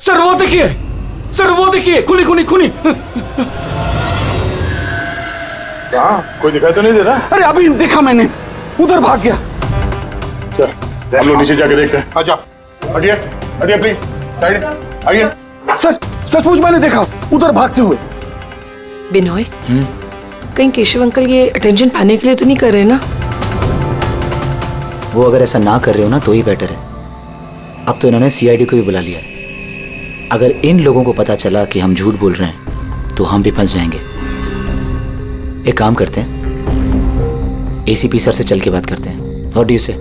Speaker 18: सर वो देखिए, सर वो देखिए, खुली खुली खुली।
Speaker 14: कहाँ? कोई दिखाई तो नहीं दे रहा?
Speaker 18: अरे अभी देखा मैंने, उधर भाग गया।
Speaker 14: सर हम लोग नीचे जाके देखते हैं। आ जाओ, हटिए हटिए प्लीज। साइड आइए।
Speaker 4: सर सचमुच मैंने देखा उधर भागते हुए।
Speaker 11: बिनोय, कहीं केशव अंकल ये अटेंशन पाने के लिए तो नहीं कर रहे ना?
Speaker 21: वो अगर ऐसा ना कर रहे हो ना तो ही बेटर है। अब तो इन्होंने सीआईडी को भी बुला लिया है। अगर इन लोगों को पता चला कि हम झूठ बोल रहे हैं तो हम भी फंस जाएंगे। एक काम करते हैं, एसीपी सर से चल के बात करते हैं। व्हाट डू यू से?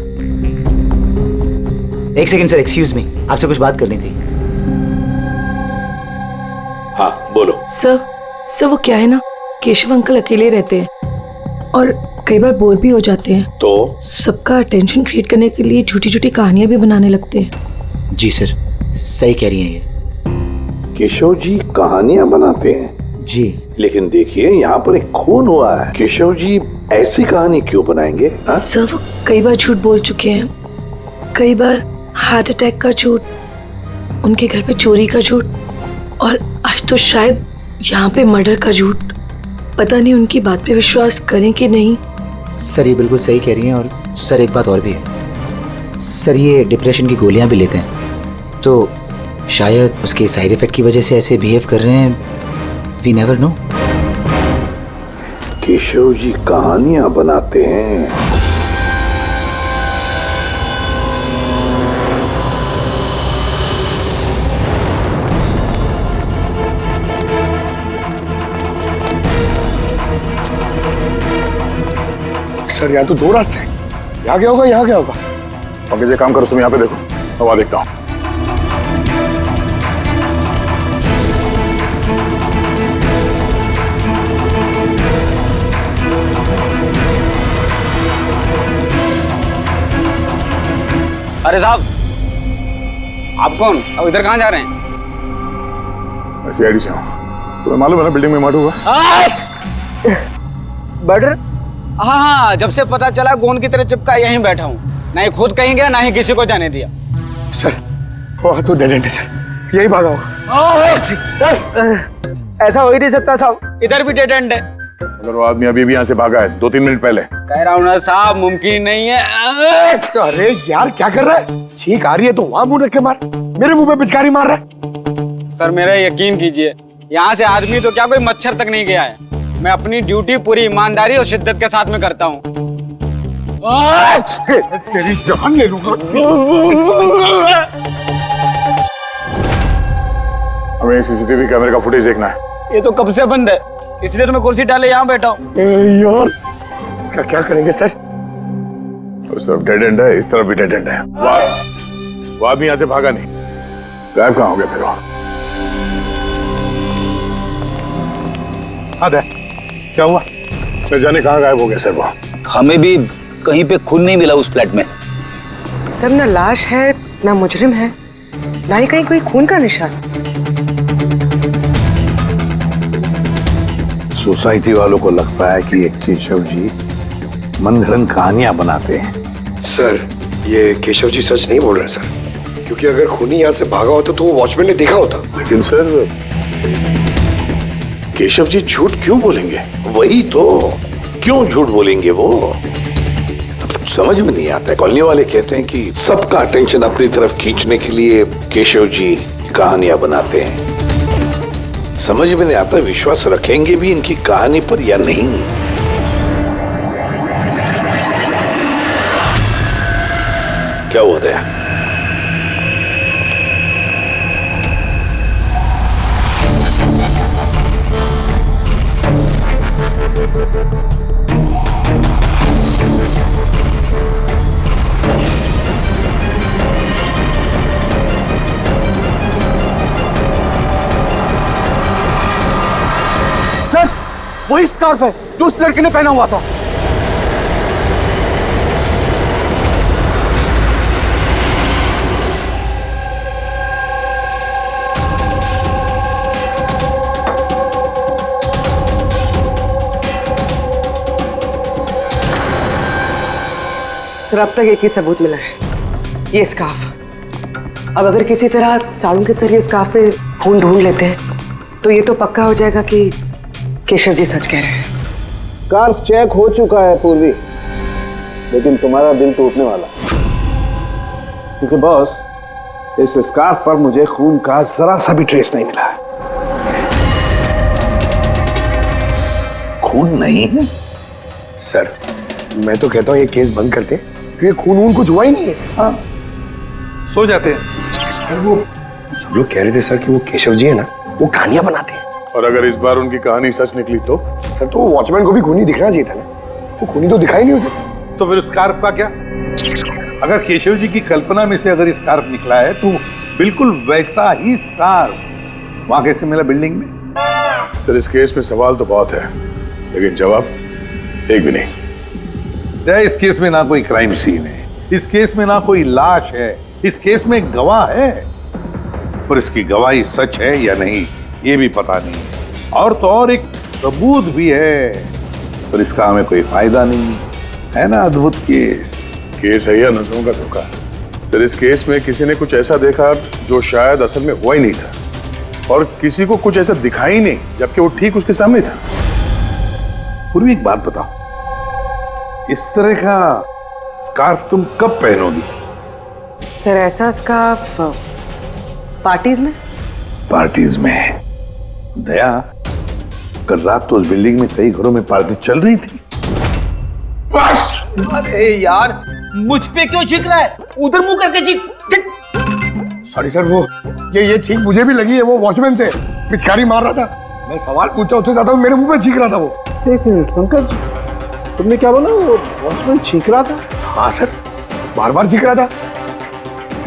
Speaker 21: एक सेकंड सर, एक्सक्यूज मी, आपसे कुछ बात करनी थी।
Speaker 1: हाँ बोलो।
Speaker 11: सर वो क्या है ना, केशव अंकल अकेले रहते हैं और कई बार बोर भी हो जाते हैं, तो सबका अटेंशन क्रिएट करने के लिए झूठी झूठी कहानियां भी बनाने लगते हैं।
Speaker 21: जी सर, सही कह रही हैं ये।
Speaker 1: केशव जी कहानियां बनाते हैं
Speaker 21: जी,
Speaker 1: लेकिन देखिए यहाँ पर एक खून हुआ है। केशव जी ऐसी कहानी क्यों बनाएंगे?
Speaker 11: सर वो कई बार झूठ बोल चुके हैं, कई बार हार्ट अटैक का झूठ, उनके घर पे चोरी का झूठ, और आज तो शायद यहाँ पे मर्डर का झूठ। पता नहीं उनकी बात पे विश्वास करें कि नहीं।
Speaker 21: सर ये बिल्कुल सही कह रही हैं। और सर एक बात और भी है, सर ये डिप्रेशन की गोलियां भी लेते हैं, तो शायद उसके साइड इफेक्ट की वजह से ऐसे बिहेव कर रहे हैं। We never know.
Speaker 1: Keshav ji कहानियां बनाते हैं।
Speaker 4: सर यहाँ तो दो रास्ते हैं, यहाँ क्या होगा यहाँ क्या होगा?
Speaker 14: पंकज एक काम करो, तुम यहाँ पे देखो, हवा देखता हूँ।
Speaker 20: अरे साहब, आप कौन? अब इधर कहाँ जा रहे हैं?
Speaker 14: मैं सीआईडी से हूँ। तुम्हें मालूम है ना बिल्डिंग में मर्डर हुआ?
Speaker 20: मर्डर? हाँ, जब से पता चला गोंद की तरह चिपका यहीं बैठा हूँ। ना ही खुद कहीं गया, ना ही किसी को जाने दिया।
Speaker 4: सर वहाँ तो डेड एंड है सर, यही भागा होगा।
Speaker 20: ऐसा हो ही नहीं सकता साहब, इधर भी डेड एंड है।
Speaker 14: अगर वो आदमी अभी भी यहाँ से भागा है 2-3 मिनट पहले।
Speaker 20: कह रहा हूँ ना साहब, मुमकिन नहीं है।
Speaker 4: अरे यार क्या कर रहा है? छींक आ रही है तो वहां मुंह रख के मार, मेरे मुंह पे पिचकारी मार रहा है।
Speaker 20: सर मेरा यकीन कीजिए, यहाँ से आदमी तो क्या कोई मच्छर तक नहीं गया है। मैं अपनी ड्यूटी पूरी ईमानदारी और शिद्दत के साथ में करता हूँ।
Speaker 4: तेरी जान ले लूंगा।
Speaker 14: हमें सीसीटीवी कैमरे का फुटेज देखना है।
Speaker 20: ये तो कब से बंद है, इसलिए तो मैं कुर्सी डाले यहाँ बैठा हूँ।
Speaker 4: यार इसका क्या करेंगे सर?
Speaker 14: उस तरफ डेड एंड है, इस तरफ भी डेड एंड है। वो आदमी यहाँ से भागा नहीं, गायब कहाँ हो गया फिर वो?
Speaker 1: हाँ क्या हुआ?
Speaker 14: न जाने कहाँ गायब हो गया सर वो।
Speaker 20: हमें भी कहीं पे खून नहीं मिला उस फ्लैट में।
Speaker 11: सर ना लाश है, ना मुजरिम है, ना ही कहीं कोई खून का निशान।
Speaker 1: सोसाइटी वालों को लगता है कि ये केशव जी मनगढ़ंत कहानियां बनाते हैं।
Speaker 4: सर ये केशव जी सच नहीं बोल रहे सर, क्योंकि अगर खूनी यहाँ से भागा होता तो वो वॉचमैन ने देखा होता।
Speaker 14: लेकिन सर
Speaker 1: केशव जी झूठ क्यों बोलेंगे? वही तो, क्यों झूठ बोलेंगे वो? अब समझ में नहीं आता है। कॉलोनी वाले कहते हैं कि सबका अटेंशन अपनी तरफ खींचने के लिए केशव जी कहानियां बनाते हैं। समझ में नहीं आता विश्वास रखेंगे भी इनकी कहानी पर या नहीं। क्या हुआ दया?
Speaker 4: सर वही स्कार्फ है जो उस लड़के ने पहना हुआ था।
Speaker 11: सर अब तक एक ही सबूत मिला है, ये स्कार्फ। अब अगर किसी तरह साड़ू के जरिए स्कार्फ पे खून ढूंढ लेते हैं तो ये तो पक्का हो जाएगा कि केशव जी सच कह रहे हैं।
Speaker 4: स्कार्फ चेक हो चुका है पूर्वी, लेकिन तुम्हारा दिल टूटने वाला, क्योंकि बॉस इस स्कार्फ पर मुझे खून का जरा सा भी ट्रेस नहीं मिला है।
Speaker 1: खून नहीं है?
Speaker 3: सर मैं तो कहता हूं ये केस बंद करते, क्योंकि खून वून कुछ हुआ ही नहीं है।
Speaker 1: हाँ, सो जाते हैं।
Speaker 3: सर वो सब लोग कह रहे थे सर कि वो केशव जी है ना, वो कहानियां बनाते हैं।
Speaker 14: और अगर इस बार उनकी कहानी सच निकली तो?
Speaker 3: सर तो वॉचमैन को भी खूनी दिखना चाहिए था ना, वो खूनी तो दिखाई नहीं उसे।
Speaker 1: तो फिर स्कार्फ का क्या? अगर केशव जी की कल्पना में से अगर स्कार्फ निकला है तो बिल्कुल वैसा ही स्कार्फ वहां कैसे मिला बिल्डिंग में?
Speaker 14: सर इस केस में सवाल तो बहुत है, लेकिन जवाब एक भी नहीं।
Speaker 1: इस केस में ना कोई क्राइम सीन है, इस केस में ना कोई लाश है, इस केस में गवाह है, पर इसकी गवाही सच है या नहीं ये भी पता नहीं है। और तो और एक सबूत भी है, पर इसका हमें कोई फायदा नहीं है ना। अद्भुत केस
Speaker 14: है या नजरों का धोखा? सर इस केस में किसी ने कुछ ऐसा देखा जो शायद असल में हुआ ही नहीं था, और किसी को कुछ ऐसा दिखाई नहीं जबकि वो ठीक उसके सामने था।
Speaker 1: पूर्वी एक बात बताओ, इस तरह का स्कार्फ तुम कब पहनोगी?
Speaker 11: सर ऐसा स्कार्फ पार्टीज में?
Speaker 1: पार्टीज में? दया, कल रात तो उस बिल्डिंग में कई घरों में पार्टी चल रही थी।
Speaker 20: बस! अरे यार मुझ पे क्यों चीख रहा है? उधर मुंह करके चीख।
Speaker 3: सॉरी सर, वो ये चीख मुझे भी लगी है, वो वॉचमैन से पिचकारी मार रहा था। मैं सवाल पूछता उससे ज्यादा मेरे मुंह पे चीख रहा था वो।
Speaker 4: एक मिनट पंकज, तुमने क्या बोला? वो वॉचमैन चीख रहा था?
Speaker 3: हाँ सर, बार बार चीख रहा था।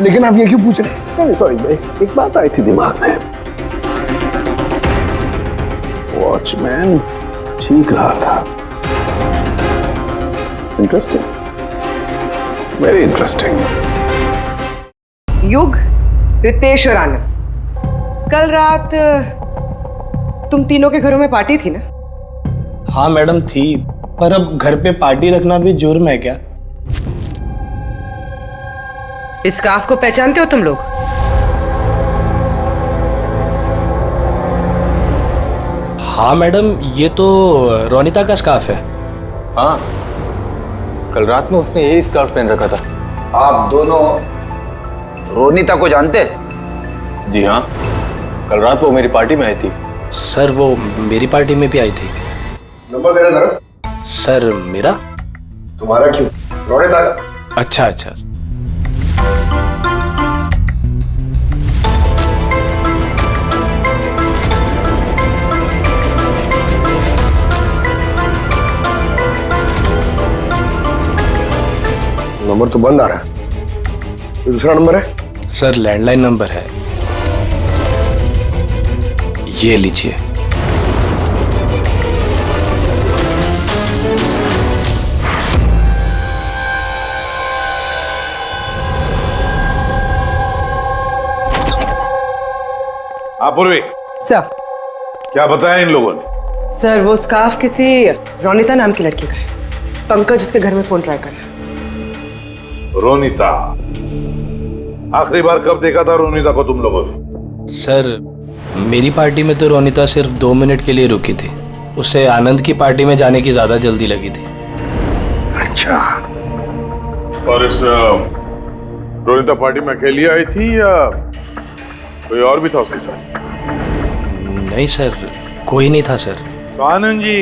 Speaker 3: लेकिन आप ये क्यों पूछ रहे हैं?
Speaker 4: नहीं सॉरी, एक बात आई थी दिमाग में। वॉचमैन चीख रहा था। Interesting, very interesting.
Speaker 11: युग, रितेश और आनंद, कल रात तुम तीनों के घरों में पार्टी थी ना?
Speaker 15: हाँ मैडम थी, पर अब घर पे पार्टी रखना भी जुर्म है क्या?
Speaker 11: इस स्कार्फ को पहचानते हो तुम लोग?
Speaker 15: हाँ मैडम, ये तो रोनिता का स्कार्फ है।
Speaker 16: हाँ, कल रात में उसने यही स्कार्फ पहन रखा था।
Speaker 20: आप दोनों रोनिता को जानते?
Speaker 16: जी हाँ, कल रात वो मेरी पार्टी में आई थी।
Speaker 15: सर वो मेरी पार्टी में भी आई थी।
Speaker 3: नंबर देना जरा।
Speaker 15: सर मेरा?
Speaker 3: तुम्हारा क्यों, रोनिता का।
Speaker 15: अच्छा अच्छा।
Speaker 3: नंबर तो बंद आ रहा है, ये दूसरा नंबर है?
Speaker 15: सर लैंडलाइन नंबर है, ये लीजिए।
Speaker 1: पूर्वी
Speaker 11: सर,
Speaker 1: क्या बताया इन लोगों ने?
Speaker 11: सर वो स्कार्फ किसी रोनिता नाम की लड़की का है। पंकज उसके घर में फोन ट्राई कर रहा है।
Speaker 1: रोनिता? आखिरी बार कब देखा था रोनिता को तुम लोगों ने?
Speaker 15: सर मेरी पार्टी में तो रोनिता सिर्फ 2 मिनट के लिए रुकी थी, उसे आनंद की पार्टी में जाने की ज्यादा जल्दी लगी थी।
Speaker 1: अच्छा।
Speaker 14: और इस रोनिता पार्टी में अकेली आई थी या कोई और भी था उसके साथ?
Speaker 15: नहीं सर, कोई नहीं था सर।
Speaker 1: तो आनंद जी,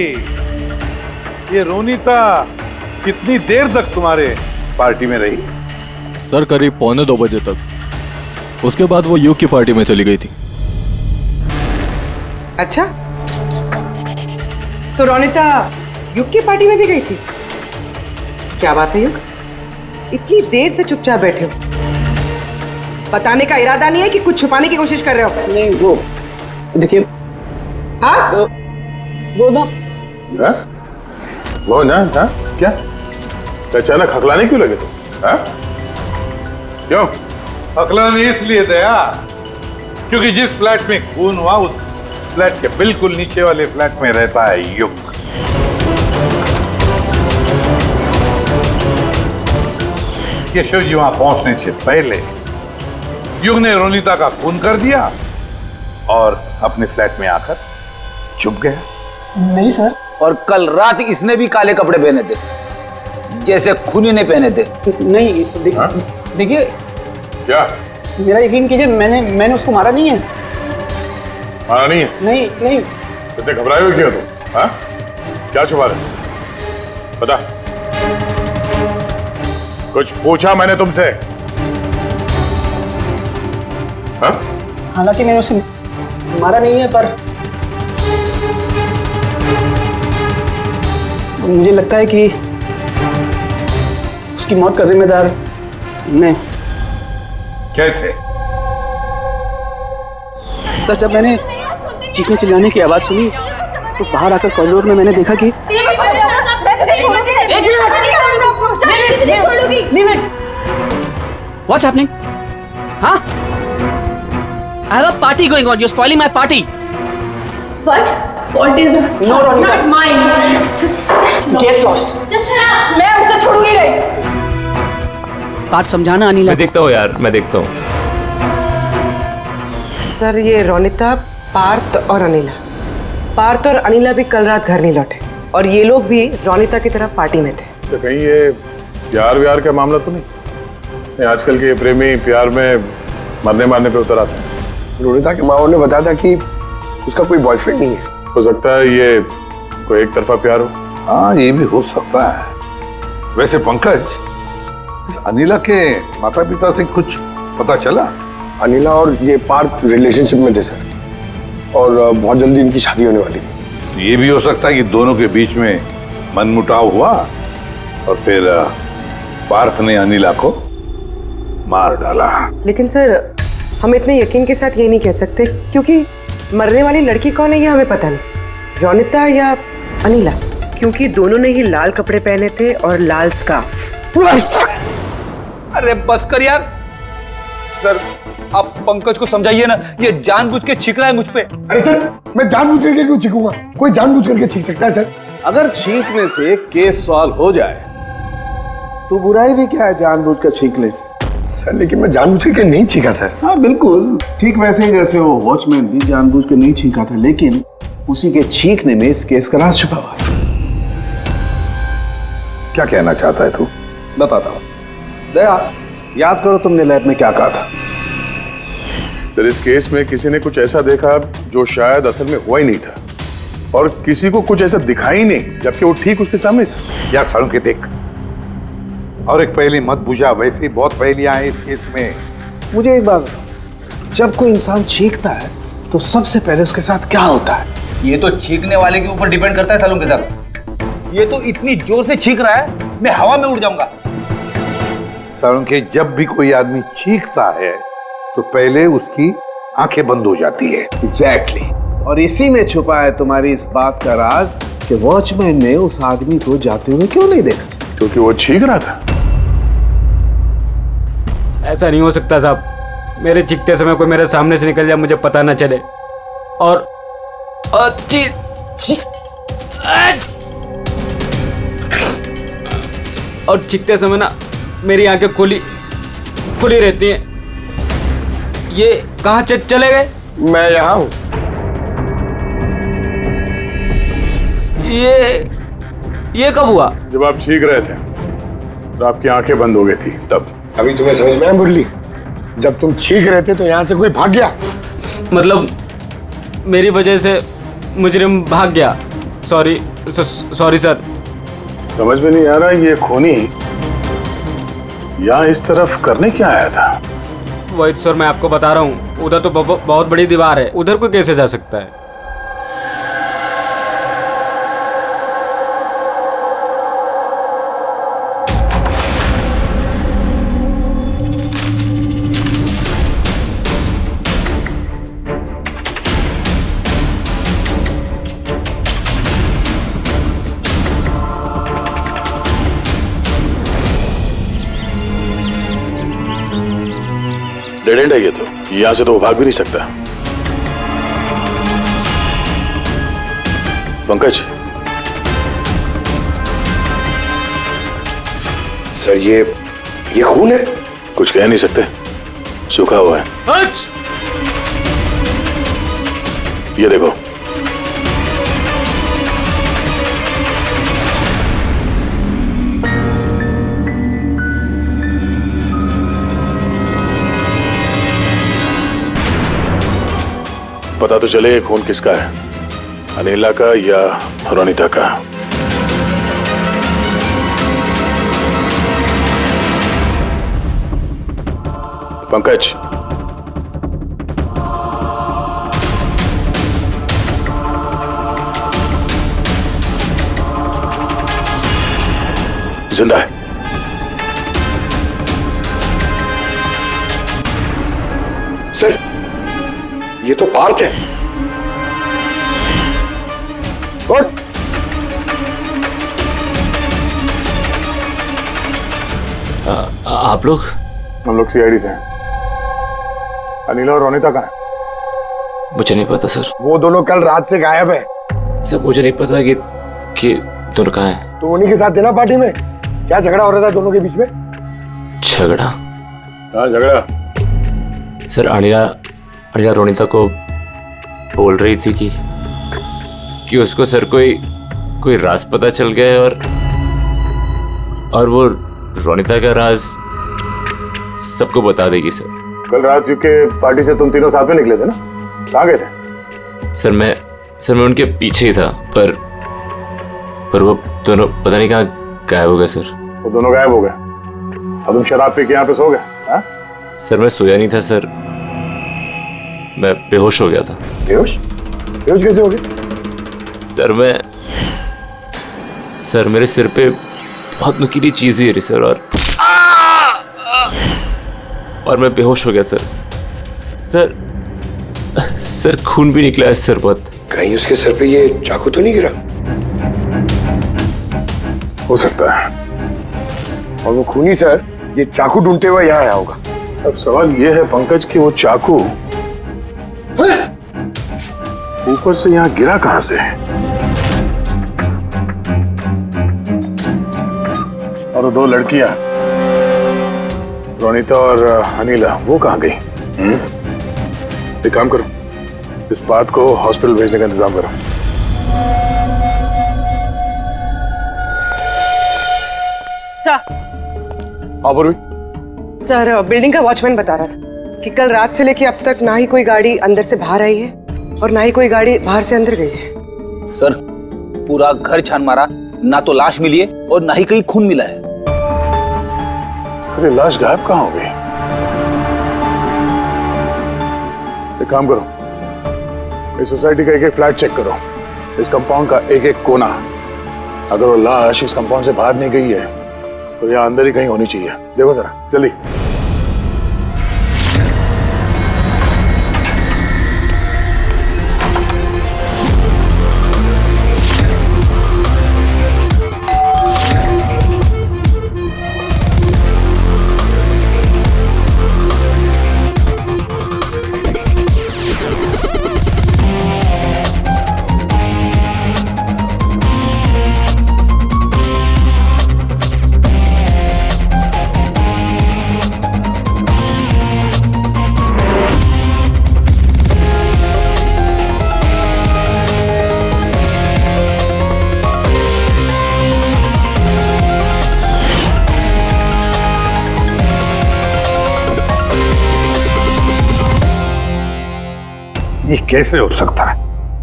Speaker 1: ये रोनिता कितनी देर तक तुम्हारे पार्टी में रही?
Speaker 9: सर करीब 1:45 बजे तक। उसके बाद वो युग की पार्टी में चली गई थी।
Speaker 11: अच्छा, तो रोनिता युग की पार्टी में भी गई थी? क्या बात है युग, इतनी देर से चुपचाप बैठे हो? बताने का इरादा नहीं है कि कुछ छुपाने की कोशिश कर रहे हो?
Speaker 22: नहीं वो देखिए।
Speaker 11: हाँ
Speaker 14: वो ना हाँ? क्या अचानक हकलाने क्यों लगे तुम? हाँ? क्यों
Speaker 1: हकलाने? इसलिए दया, क्योंकि जिस फ्लैट में खून हुआ उस फ्लैट के बिल्कुल नीचे वाले फ्लैट में रहता है युग। केशव जी वहां पहुंचने से पहले युग ने रोनिता का खून कर दिया और अपने फ्लैट में आकर छुप गया।
Speaker 22: नहीं सर।
Speaker 20: और कल रात इसने भी काले कपड़े पहने थे जैसे खूनी ने पहने थे।
Speaker 22: नहीं देखिए।
Speaker 14: क्या
Speaker 22: मेरा यकीन कीजिए, मैंने उसको मारा नहीं है।
Speaker 14: मारा नहीं है?
Speaker 22: नहीं नहीं।
Speaker 14: इतने घबराए हुए क्यों तुम? हाँ? क्या छुपा रहे? बता। कुछ पूछा मैंने तुमसे? हाँ?
Speaker 22: हालांकि मैंने उसे मारा नहीं है, पर मुझे लगता है कि उसकी मौत का जिम्मेदार मैं।
Speaker 14: कैसे?
Speaker 22: सर, जब मैंने चीखने चिल्लाने की आवाज सुनी तो बाहर आकर कॉरिडोर में मैंने देखा कि What's happening? Huh? I have a party going on. You're spoiling my party.
Speaker 7: What? Fault is
Speaker 22: No, Ronika.
Speaker 7: not mine. Just
Speaker 22: Get lost.
Speaker 7: Just shut up. मैं उसे छोड़ूंगी नहीं.
Speaker 22: बात समझाना अनिला।
Speaker 15: मैं देखता हूँ यार, मैं देखता हूँ।
Speaker 11: सर, ये रोनिता, पार्थ और अनिला। पार्थ और अनिला भी कल रात घर नहीं लौटे और ये लोग भी रोनिता की तरफ पार्टी में थे।
Speaker 14: तो कहीं ये प्यार व्यार का मामला तो नहीं? आजकल के प्रेमी प्यार में मरने मारने पे उतर आते हैं।
Speaker 3: रोनिता के माँ ने बताया था कि उसका कोई बॉयफ्रेंड नहीं है।
Speaker 14: हो सकता है ये कोई एक तरफा प्यार हो।
Speaker 1: हाँ, ये भी हो सकता है। वैसे पंकज, इस अनिला के माता पिता से कुछ पता चला?
Speaker 3: अनिला और ये पार्थ रिलेशनशिप में थे सर, और बहुत जल्दी इनकी शादी होने वाली थी।
Speaker 1: ये भी हो सकता है कि दोनों के बीच में मनमुटाव हुआ और फिर पार्थ ने अनिला को मार डाला।
Speaker 11: लेकिन सर, हम इतने यकीन के साथ ये नहीं कह सकते क्योंकि मरने वाली लड़की कौन है ये हमें पता नहीं। रोनिता या अनिला, क्योंकि दोनों ने ही लाल कपड़े पहने थे और लाल स्कार्फ।
Speaker 20: अरे बस कर यार। सर, आप पंकज को समझाइए ना, ये जानबूझ के छींक रहा है मुझ पे।
Speaker 3: अरे सर, मैं जानबूझ करके क्यों छींकूंगा? कोई जानबूझ करके छींक सकता है सर?
Speaker 4: अगर छींकने से केस सॉल्व हो जाए तो बुराई भी क्या है जानबूझ कर छींकने से?
Speaker 3: सर, लेकिन मैं जानबूझ करके नहीं छींका सर।
Speaker 4: हाँ बिल्कुल ठीक, वैसे ही जैसे वो वॉचमैन भी जानबूझ के नहीं छींका था, लेकिन उसी के छींकने में इस केस का राज छुपा हुआ है।
Speaker 1: क्या कहना चाहता है तू?
Speaker 4: बताता हूँ। दया, याद करो तुमने लैब में क्या कहा था?
Speaker 14: सर, इस केस में किसी ने कुछ ऐसा देखा जो शायद असल में हुआ ही नहीं था, और किसी को कुछ ऐसा दिखाई नहीं जबकि वो ठीक उसके सामने था।
Speaker 1: यार सारुण के देख, और एक पहेली मत बुझा, वैसे ही बहुत पहेलियां हैं इस केस में।
Speaker 4: मुझे एक बात बताओ, जब कोई इंसान छींकता है तो सबसे पहले उसके साथ क्या होता है?
Speaker 20: ये तो छींकने वाले के ऊपर डिपेंड करता है सालों के साथ। ये तो इतनी जोर से छींक रहा है, मैं हवा में उड़ जाऊंगा।
Speaker 1: सारुण के, जब भी कोई आदमी चीखता है तो पहले उसकी आंखें बंद हो जाती है।
Speaker 4: एग्जैक्टली। और इसी में छुपा है तुम्हारी इस बात का राज कि वॉचमैन ने उस आदमी को जाते हुए क्यों नहीं देखा?
Speaker 14: क्योंकि वो छींक रहा था।
Speaker 15: ऐसा नहीं हो सकता साहब, मेरे चीखते समय कोई मेरे सामने से निकल जाए, मुझे पता ना चले। और चीखते समय ना मेरी आंखें खुली रहती हैं। ये कहाँ चले गए?
Speaker 3: मैं यहाँ हूँ।
Speaker 15: ये कब हुआ?
Speaker 14: जब आप छींक रहे थे तो आपकी आंखें बंद हो गई थी तब।
Speaker 3: अभी तुम्हें समझ में आया मुरली? जब तुम छींक रहे थे तो यहाँ से कोई भाग गया। मतलब
Speaker 15: मेरी वजह से मुजरिम भाग गया। Sorry sir.
Speaker 14: समझ में नहीं आ रहा ये खूनी यहाँ इस तरफ करने क्या आया था?
Speaker 15: वही सर मैं आपको बता रहा हूँ, उधर तो बहुत बड़ी दीवार है, उधर कोई कैसे जा सकता है?
Speaker 14: डेड एंड है ये तो, यहाँ से तो वो भाग भी नहीं सकता। पंकज,
Speaker 3: सर ये खून है?
Speaker 14: कुछ कह नहीं सकते, सूखा हुआ है। ये देखो, पता तो चले खून किसका है, अनिला का या रोनिता का। पंकज, जिंदा है।
Speaker 3: सर, ये तो पार्थ है। उठ।
Speaker 13: आप लोग?
Speaker 14: हम लोग सीआईडी से हैं। अनिला और रोनिता कहाँ है?
Speaker 13: मुझे नहीं पता सर।
Speaker 3: वो दोनों कल रात से गायब है।
Speaker 13: सर मुझे नहीं पता कि दोनों कहाँ हैं।
Speaker 3: तो उन्हीं के साथ थे ना पार्टी में? क्या झगड़ा हो रहा था दोनों के बीच में?
Speaker 13: झगड़ा?
Speaker 14: हाँ झगड़ा।
Speaker 13: सर अनिला रोनिता को बोल रही थी कि उसको सर कोई राज पता चल गया है और वो रोनिता का राज सबको बता देगी सर।
Speaker 14: कल रात यूके पार्टी से तुम तीनों साथ में निकले थे ना? कहाँ गए थे?
Speaker 13: सर मैं उनके पीछे ही था पर वो दोनों पता नहीं कहाँ गायब हो गए सर।
Speaker 14: वो दोनों गायब हो गए। अब तुम शराब पी के यहाँ पे सो गए? हाँ?
Speaker 13: सर मैं सोया नहीं था सर, मैं बेहोश हो गया था।
Speaker 3: बेहोश कैसे हो गए?
Speaker 13: सर मेरे सिर पे बहुत नुकीली चीज गिरी सर और मैं बेहोश हो गया सर खून भी निकला है सर बहुत।
Speaker 3: कहीं उसके सर पे ये चाकू तो नहीं गिरा?
Speaker 14: हो सकता है।
Speaker 3: और वो खूनी सर ये चाकू ढूंढते हुए यहाँ आया होगा।
Speaker 14: अब सवाल ये है पंकज कि वो चाकू ऊपर से यहाँ गिरा कहां से? और वो दो लड़कियां रोनिता और अनिला वो कहां गई? एक काम करो, इस बात को हॉस्पिटल भेजने का इंतजाम करो।
Speaker 11: सर बिल्डिंग का वॉचमैन बता रहा था कि कल रात से लेके अब तक ना ही कोई गाड़ी अंदर से बाहर आई है और ना ही कोई गाड़ी बाहर से अंदर गई है।
Speaker 21: सर पूरा घर छान मारा, ना तो लाश मिली है और ना ही कहीं खून मिला है।
Speaker 14: अरे लाश गायब कहाँ हो गई? एक काम करो, इस सोसाइटी का एक एक फ्लैट चेक करो, इस कंपाउंड का एक एक कोना। अगर वो लाश इस कंपाउंड से बाहर नहीं गई है तो यहाँ अंदर ही कहीं होनी चाहिए। देखो जरा जल्दी।
Speaker 1: ये कैसे हो सकता है?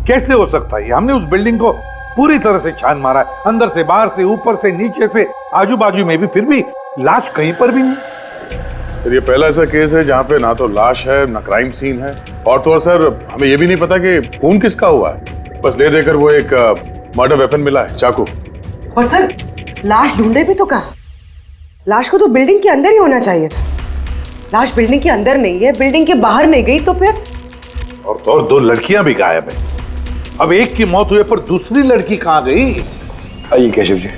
Speaker 1: कैसे हो सकता है? हमने उस बिल्डिंग को पूरी तरह से छान मारा है, अंदर से बाहर से, ऊपर से नीचे से, आजू बाजू में भी, फिर भी लाश कहीं पर भी नहीं।
Speaker 14: सर ये पहला ऐसा केस है जहाँ पे ना तो लाश है ना क्राइम सीन है, और तो और सर हमें ये भी नहीं पता कि खून किसका हुआ है। बस ले देकर वो एक मर्डर वेपन मिला है, चाकू।
Speaker 11: और सर लाश ढूंढे भी तो कहाँ? लाश को तो बिल्डिंग के अंदर ही होना चाहिए था। लाश बिल्डिंग के अंदर नहीं है, बिल्डिंग के बाहर नहीं गई तो फिर?
Speaker 1: और तो और दो लड़कियां भी गायब है। अब एक की मौत हुई पर दूसरी लड़की कहां गई?
Speaker 3: आइए केशव जी।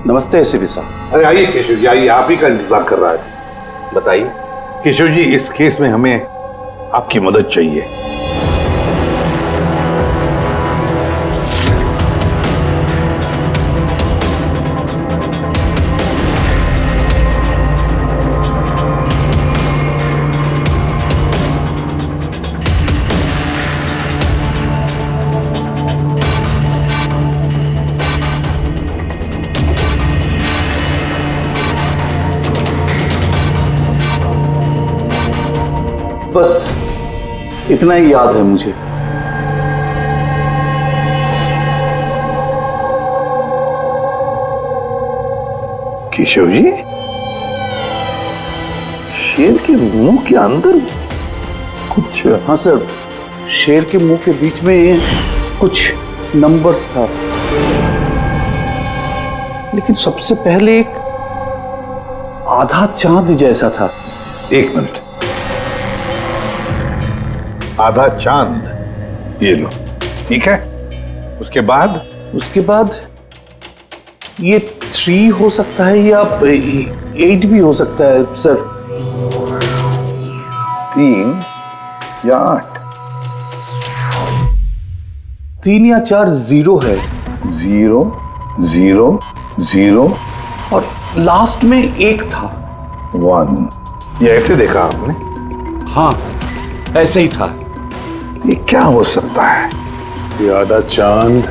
Speaker 17: नमस्ते एसपी साहब।
Speaker 1: अरे आइए केशव जी, आइए, आप ही का इंतजार कर रहा था।
Speaker 17: बताइए
Speaker 1: केशव जी, इस केस में हमें आपकी मदद चाहिए।
Speaker 18: बस इतना ही याद है मुझे।
Speaker 1: केशव जी, शेर के मुंह के अंदर कुछ?
Speaker 18: हाँ सर, शेर के मुंह के बीच में कुछ नंबर्स था, लेकिन सबसे पहले एक आधा चांद जैसा था।
Speaker 1: एक मिनट, आधा चांद, ये लो, ठीक है। उसके बाद?
Speaker 18: उसके बाद ये 3 हो सकता है या 8 भी हो सकता है सर।
Speaker 1: 3 या 8?
Speaker 18: 3 या 4 0 है।
Speaker 1: 0 0 0
Speaker 18: और लास्ट में 1 था।
Speaker 1: 1। ये ऐसे देखा आपने?
Speaker 18: हाँ, ऐसे ही था।
Speaker 1: ये क्या हो सकता है?
Speaker 14: ये आधा चांद,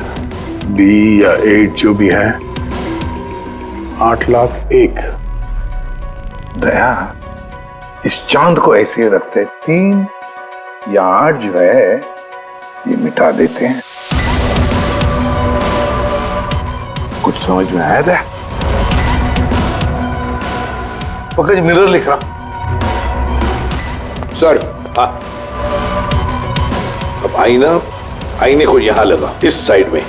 Speaker 14: B या 8 जो भी है, 8,01,000।
Speaker 1: दया, इस चांद को ऐसे रखते, 3 या 8 जो है ये मिटा देते हैं। कुछ समझ में आया दया? पंकज, मिरर लिख रहा
Speaker 2: सर। हाँ, अब आईने को यहां लगा, इस साइड में।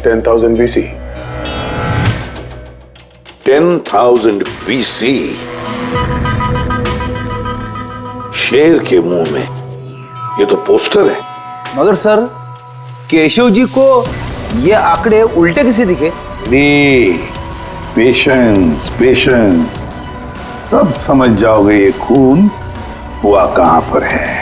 Speaker 14: $10,000 BC।
Speaker 2: 10,000 BC। शेर के मुंह में, ये तो पोस्टर है।
Speaker 20: मगर सर, केशव जी को ये आंकड़े उल्टे कैसे दिखे?
Speaker 1: पेशेंस पेशेंस, सब समझ जाओगे ये खून हुआ कहां पर है।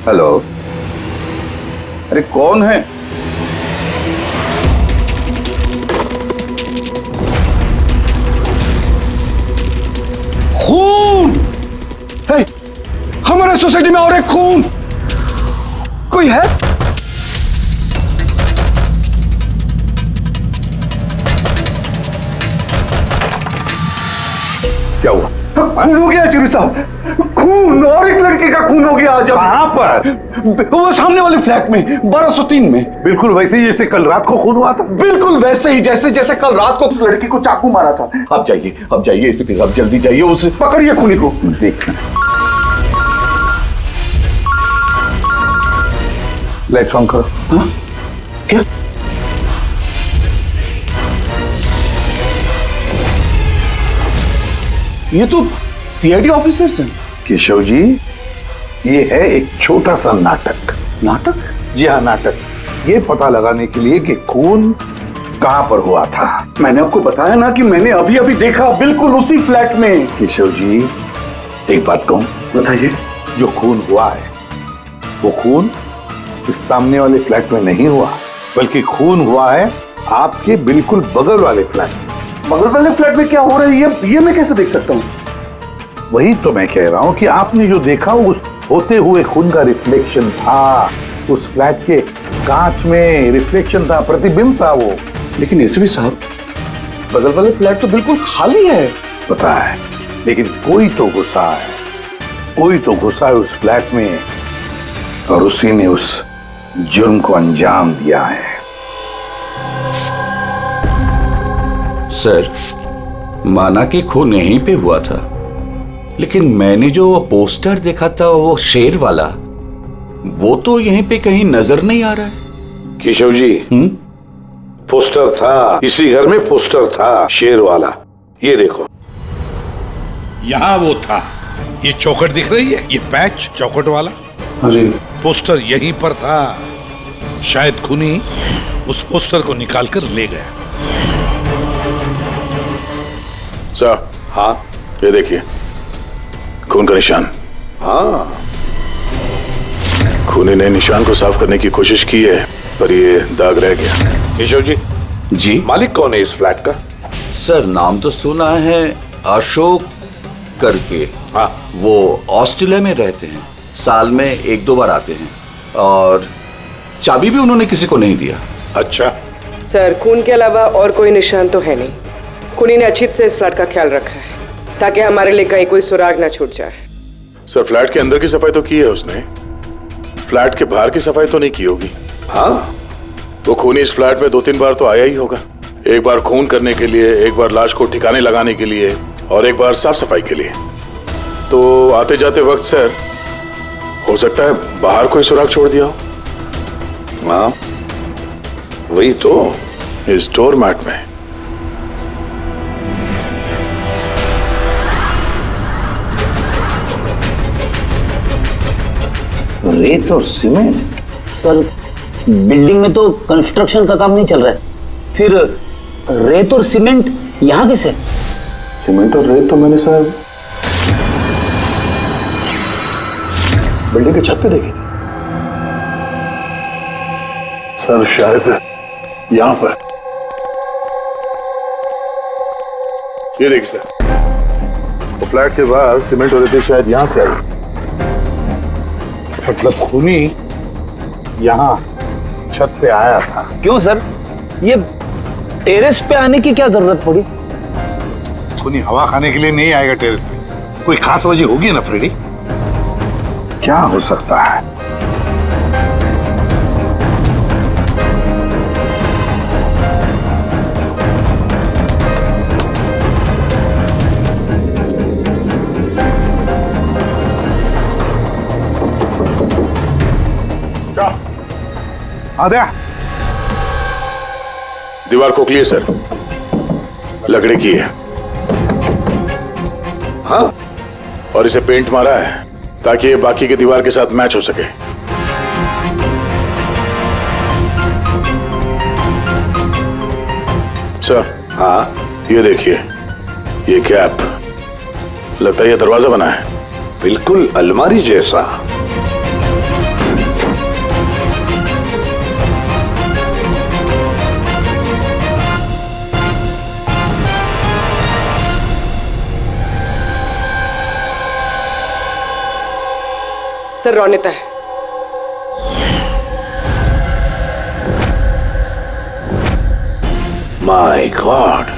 Speaker 20: हेलो, अरे कौन है?
Speaker 18: खून है हमारे सोसाइटी में, और एक खून। कोई है?
Speaker 1: क्या हुआ?
Speaker 18: खून हो गया चिरू साहब, खून, और एक लड़के का खून हो गया। आज
Speaker 1: कहां पर?
Speaker 18: वो सामने वाले फ्लैट में, 1203 में।
Speaker 1: बिल्कुल वैसे ही जैसे कल रात को खून हुआ था।
Speaker 18: बिल्कुल वैसे ही जैसे कल रात को उस लड़की को चाकू मारा था। आप जाइए इस साहब, जल्दी जाइए, उसे पकड़िए खूनी को।
Speaker 1: देखना, लाइट्स ऑन करो।
Speaker 18: हाँ? क्या? ये तो सीआईडी ऑफिसर्स हैं।
Speaker 1: केशव जी, ये है एक छोटा सा नाटक।
Speaker 18: नाटक?
Speaker 1: जी हाँ, नाटक। ये पता लगाने के लिए कि खून कहां पर हुआ था।
Speaker 18: मैंने आपको बताया ना कि मैंने अभी अभी देखा, बिल्कुल उसी फ्लैट में।
Speaker 1: केशव जी, एक बात कहूं?
Speaker 18: बताइए।
Speaker 1: जो खून हुआ है वो खून इस सामने वाले फ्लैट में नहीं हुआ, बल्कि खून हुआ है आपके बिल्कुल बगल वाले फ्लैट में।
Speaker 18: बगल वाले फ्लैट में क्या हो रहा है ये मैं कैसे देख सकता हूँ?
Speaker 1: वही तो मैं कह रहा हूं कि आपने जो देखा उस होते हुए खून का रिफ्लेक्शन था, उस फ्लैट के कांच में रिफ्लेक्शन था, प्रतिबिंब था वो।
Speaker 18: लेकिन एसपी साहब, बगल वाले फ्लैट तो बिल्कुल खाली है।
Speaker 1: पता है, लेकिन कोई तो घुसा है, कोई तो घुसा है उस फ्लैट में, और उसी ने उस जुर्म को अंजाम दिया है।
Speaker 18: सर, माना कि खून यहीं पे हुआ था, लेकिन मैंने जो पोस्टर देखा था वो शेर वाला, वो तो यहीं पे कहीं नजर नहीं आ रहा है।
Speaker 2: केशव जी, पोस्टर था, इसी घर में पोस्टर था शेर वाला। ये देखो,
Speaker 19: यहाँ वो था। ये चौखट दिख रही है, ये पैच चौखट वाला।
Speaker 18: अरे,
Speaker 19: पोस्टर यहीं पर था। शायद खूनी उस पोस्टर को निकालकर ले गया।
Speaker 14: सर, हाँ, ये देखिए खून का निशान।
Speaker 2: हाँ,
Speaker 14: खूनी ने निशान को साफ करने की कोशिश की है, पर ये दाग रह गया।
Speaker 2: केशव जी मालिक कौन है इस फ्लैट का?
Speaker 18: सर नाम तो सुना है, अशोक करके।
Speaker 2: हाँ,
Speaker 18: वो ऑस्ट्रेलिया में रहते हैं, साल में 1-2 बार आते हैं, और चाबी भी उन्होंने किसी को नहीं दिया।
Speaker 2: अच्छा
Speaker 11: सर, खून के अलावा और कोई निशान तो है नहीं। खूनी ने अच्छी से इस फ्लैट का ख्याल रखा है ताकि हमारे लिए कहीं कोई सुराग ना छूट जाए।
Speaker 14: सर, फ्लैट के अंदर की सफाई तो की है उसने, फ्लैट के बाहर की सफाई तो नहीं की होगी।
Speaker 2: हाँ,
Speaker 14: वो खूनी इस फ्लैट में 2-3 बार तो आया ही होगा। एक बार खून करने के लिए, एक बार लाश को ठिकाने लगाने के लिए, और एक बार साफ सफाई के लिए। तो आते जाते वक्त सर, हो सकता है बाहर कोई सुराग छोड़ दिया हो।
Speaker 2: हाँ, वही तो,
Speaker 14: इस डोर मैट में।
Speaker 17: रेत और सीमेंट? सर, बिल्डिंग में तो कंस्ट्रक्शन का काम नहीं चल रहा है, फिर रेत और सीमेंट यहाँ कैसे?
Speaker 14: सीमेंट और रेत तो मैंने सर बिल्डिंग की छत पे देखी थी सर, शायद यहां पर। ये देखिए सर, तो फ्लैट के बाहर सीमेंट और रेत शायद यहां से आई।
Speaker 1: मतलब खूनी यहाँ छत पे आया था।
Speaker 20: क्यों सर, ये टेरेस पे आने की क्या जरूरत पड़ी?
Speaker 1: खूनी हवा खाने के लिए नहीं आएगा टेरेस पे, कोई खास वजह होगी ना फ्रेडी? क्या हो सकता है? आद्या,
Speaker 14: दीवार खोखली है सर, लकड़ी की है। हाँ, और इसे पेंट मारा है ताकि ये बाकी के दीवार के साथ मैच हो सके। सर,
Speaker 2: हाँ,
Speaker 14: ये देखिए, ये कैप, लगता है ये दरवाजा बना है।
Speaker 2: बिल्कुल अलमारी जैसा।
Speaker 11: सर, रोनिता है।
Speaker 2: माय गॉड,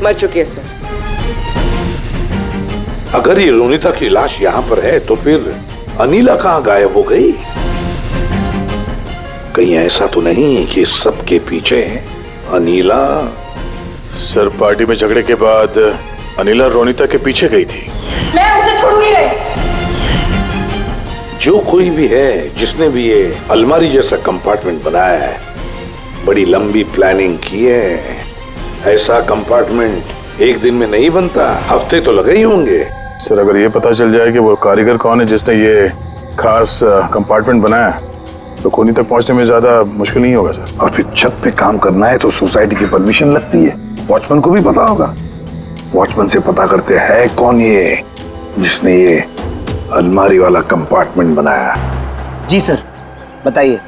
Speaker 11: मर चुकी है सर।
Speaker 2: अगर ये रोनिता की लाश यहाँ पर है तो फिर अनीला कहाँ गायब हो गई? कहीं ऐसा तो नहीं कि सबके पीछे अनीला?
Speaker 14: सर, पार्टी में झगड़े के बाद अनीला रोनिता के पीछे गई थी।
Speaker 7: मैं उसे छोड़ूंगी नहीं।
Speaker 2: जो कोई भी है जिसने भी ये अलमारी जैसा कंपार्टमेंट बनाया है, बड़ी लंबी प्लानिंग की है। ऐसा कंपार्टमेंट एक दिन में नहीं बनता, हफ्ते तो लगे ही होंगे।
Speaker 14: सर, अगर ये पता चल जाए कि वो कारीगर कौन है जिसने ये खास कंपार्टमेंट बनाया, तो खूनी तक पहुंचने में ज्यादा मुश्किल नहीं होगा सर।
Speaker 1: और फिर छत पे काम करना है तो सोसाइटी की परमिशन लगती है, वॉचमैन को भी पता होगा। वॉचमैन से पता करते हैं कौन ये जिसने ये अलमारी वाला कंपार्टमेंट बनाया।
Speaker 21: जी सर, बताइए,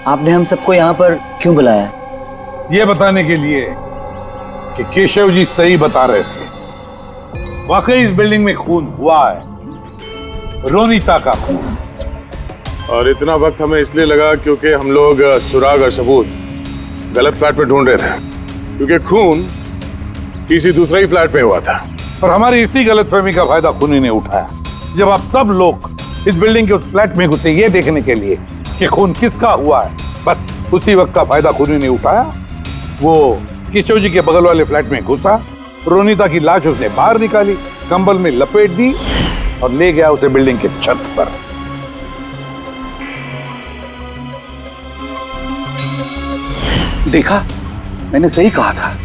Speaker 21: आपने हम सबको यहाँ पर क्यों बुलाया?
Speaker 1: ये बताने के लिए कि केशव जी सही बता रहे थे, वाकई इस बिल्डिंग में खून हुआ है, रोनिता का खून।
Speaker 14: और इतना वक्त हमें इसलिए लगा क्योंकि हम लोग सुराग और सबूत गलत फ्लैट में ढूंढ रहे थे, क्योंकि खून किसी दूसरे ही फ्लैट में हुआ था।
Speaker 1: और हमारी इसी गलतफहमी का फायदा खूनी ने उठाया। जब आप सब लोग इस बिल्डिंग के उस फ्लैट में घुसे ये देखने के लिए कि खून किसका हुआ है, बस उसी वक्त का फायदा खूनी ने उठाया। वो केशव जी के बगल वाले फ्लैट में घुसा, रोनिता की लाश उसने बाहर निकाली, कंबल में लपेट दी और ले गया उसे बिल्डिंग के छत पर।
Speaker 22: देखा, मैंने सही कहा था।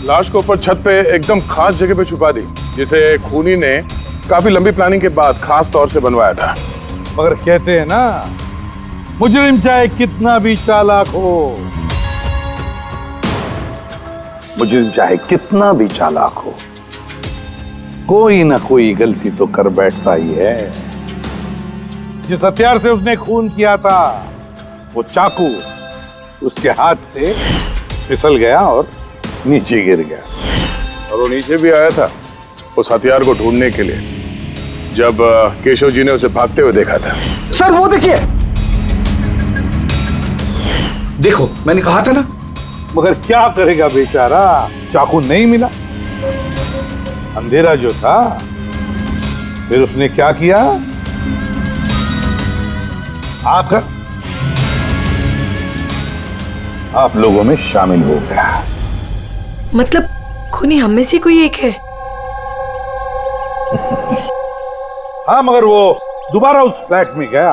Speaker 14: लाश को ऊपर छत पे एकदम खास जगह पे छुपा दी, जिसे खूनी ने काफी लंबी प्लानिंग के बाद खास तौर से बनवाया था।
Speaker 1: मगर कहते हैं ना, मुजरिम चाहे कितना भी चालाक हो, मुजरिम चाहे कितना भी चालाक हो, कोई ना कोई गलती तो कर बैठता ही है। जिस हथियार से उसने खून किया था वो चाकू उसके हाथ से फिसल गया और नीचे गिर गया।
Speaker 14: और वो नीचे भी आया था उस हथियार को ढूंढने के लिए जब केशव जी ने उसे भागते हुए देखा था।
Speaker 4: सर वो देखिए।
Speaker 1: देखो मैंने कहा था ना। मगर क्या करेगा बेचारा, चाकू नहीं मिला। अंधेरा जो था, फिर उसने क्या किया? आप लोगों में शामिल हो गया।
Speaker 7: मतलब खूनी हम में से कोई एक है?
Speaker 1: हाँ, मगर वो दोबारा उस फ्लैट में गया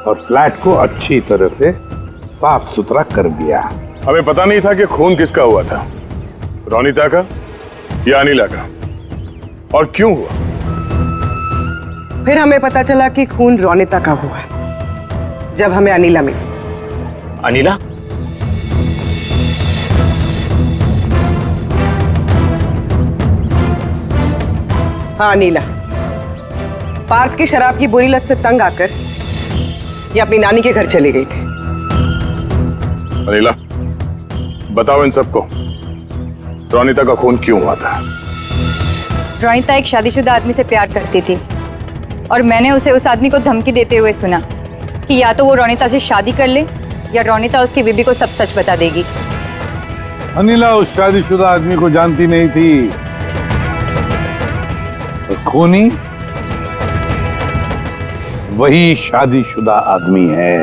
Speaker 1: और फ्लैट को अच्छी तरह से साफ सुथरा कर दिया।
Speaker 14: हमें पता नहीं था कि खून किसका हुआ था, रोनिता का या अनिला का, और क्यों हुआ।
Speaker 11: फिर हमें पता चला कि खून रोनिता का हुआ जब हमें अनिला मिली।
Speaker 15: अनिला?
Speaker 11: हाँ अनिला। पार्थ की शराब की बुरी लत से तंग आकर ये अपनी नानी के घर चली गई थी।
Speaker 14: अनिला, बताओ इन सबको रोनिता का खून क्यों हुआ था?
Speaker 10: रोनिता एक शादीशुदा आदमी से प्यार करती थी और मैंने उसे उस आदमी को धमकी देते हुए सुना कि या तो वो रोनिता से शादी कर ले या रोनिता उसकी बीबी को सब सच बता देगी।
Speaker 1: अनिला उस शादीशुदा आदमी को जानती नहीं थी। और खूनी वही शादीशुदा आदमी है।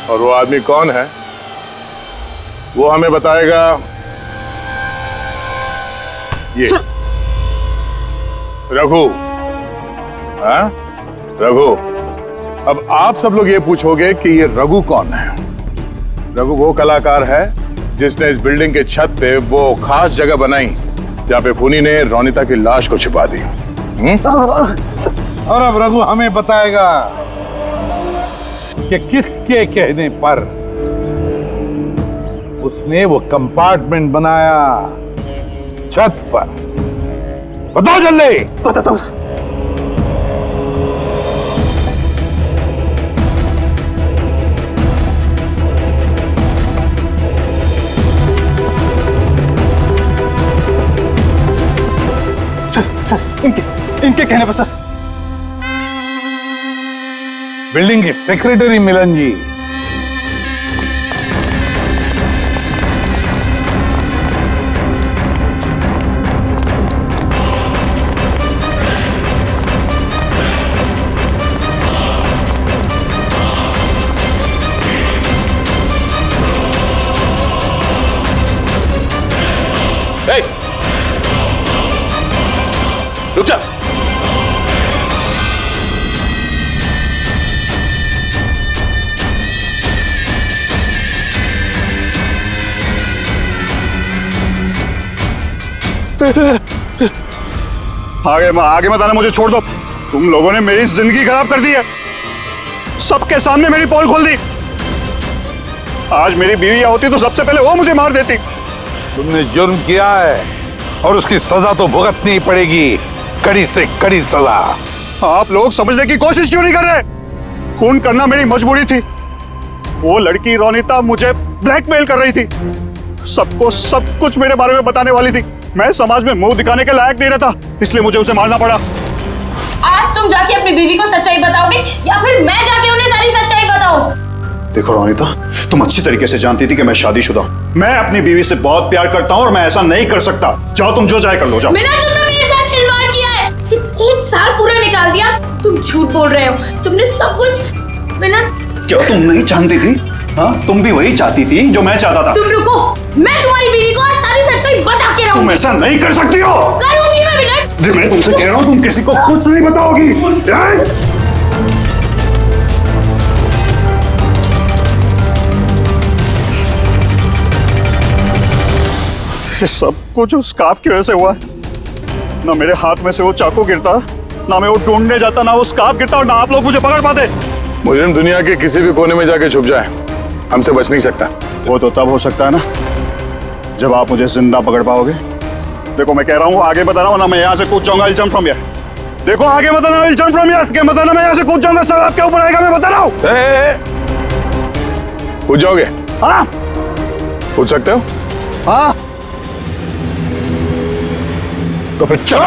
Speaker 14: और वो आदमी कौन है वो हमें बताएगा ये रघु। हाँ रघु, अब आप सब लोग ये पूछोगे कि ये रघु कौन है। रघु वो कलाकार है जिसने इस बिल्डिंग के छत पे वो खास जगह बनाई जहां पे खूनी ने रोनिता की लाश को छुपा दी।
Speaker 1: और अब रघु हमें बताएगा कि किसके कहने पर उसने वो कंपार्टमेंट बनाया छत पर। बताओ जल्दी।
Speaker 22: बताता हूं। सर इनके कहने पर सर।
Speaker 1: बिल्डिंग के सेक्रेटरी मिलन जी।
Speaker 14: रुक जा।
Speaker 12: आगे मत आना, मुझे छोड़ दो। तुम लोगों ने मेरी जिंदगी खराब कर दी है, सबके सामने मेरी पोल खोल दी। आज मेरी बीवी होती तो सबसे पहले वो मुझे मार देती।
Speaker 1: तुमने जुर्म किया है और उसकी सजा तो भुगतनी ही पड़ेगी, कड़ी से कड़ी सजा।
Speaker 12: आप लोग समझने की कोशिश क्यों नहीं कर रहे? खून करना मेरी मजबूरी थी। वो लड़की रोनिता मुझे ब्लैकमेल कर रही थी, सबको सब कुछ मेरे बारे में बताने वाली थी। मैं समाज में मुंह दिखाने के लायक नहीं रहता, इसलिए मुझे उसे मारना पड़ा।
Speaker 23: आज तुम जाके अपनी बीवी को सच्चाई बताओगे या फिर मैं जाके उन्हें सारी सच्चाई बताऊं?
Speaker 12: देखो रोनिता, तुम अच्छी तरीके से जानती थी कि मैं शादीशुदा हूं। मैं अपनी बीवी से बहुत प्यार करता हूं और मैं ऐसा नहीं कर सकता। जाओ, तुम जो चाहे कर लो, जाओ।
Speaker 23: मिलन, तुमने मेरे साथ खिलवाड़ किया है। एक साल पूरा निकाल दिया। तुम झूठ बोल रहे हो। तुमने सब कुछ। मिलन,
Speaker 12: क्या तुम नहीं जानती थी? हाँ, तुम भी वही चाहती थी जो मैं चाहता था।
Speaker 23: तुम रुको, मैं तुम्हारी बीवी को आज सारी सच्चाई बता के रहूंगी।
Speaker 12: तुम ऐसा नहीं कर सकती हो।
Speaker 23: करूंगी मैं मिलन।
Speaker 12: मैं तुमसे कह रहा हूँ, तुम किसी को कुछ नहीं बताओगी। ये सब कुछ उस स्कार्फ की वजह से हुआ। ना मेरे हाथ में से वो चाकू गिरता, ना मैं वो ढूंढने जाता, ना वो स्कार्फ गिरता और ना आप लोग मुझे पकड़ पाते।
Speaker 14: मुजरिम दुनिया के किसी भी कोने में जाके छुप जाए, हमसे बच नहीं सकता।
Speaker 12: वो तो तब हो सकता है ना जब आप मुझे जिंदा पकड़ पाओगे। देखो मैं कह रहा हूँ, आगे बता रहा हूँ ना, मैं यहाँ से कूद जाऊंगा। I'll jump from here। देखो आगे मत आना, विल फ्रॉम हियर, के मत आना, मैं यहाँ से कूद जाऊंगा, सब आपके ऊपर आएगा, मैं बता रहा हूँ।
Speaker 14: कूद जाओगे?
Speaker 12: हाँ
Speaker 14: कूद सकते हो?
Speaker 12: हाँ
Speaker 14: तो फिर चलो।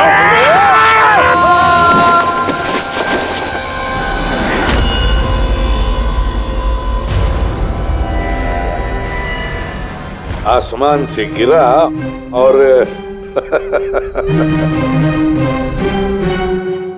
Speaker 2: आसमान से गिरा और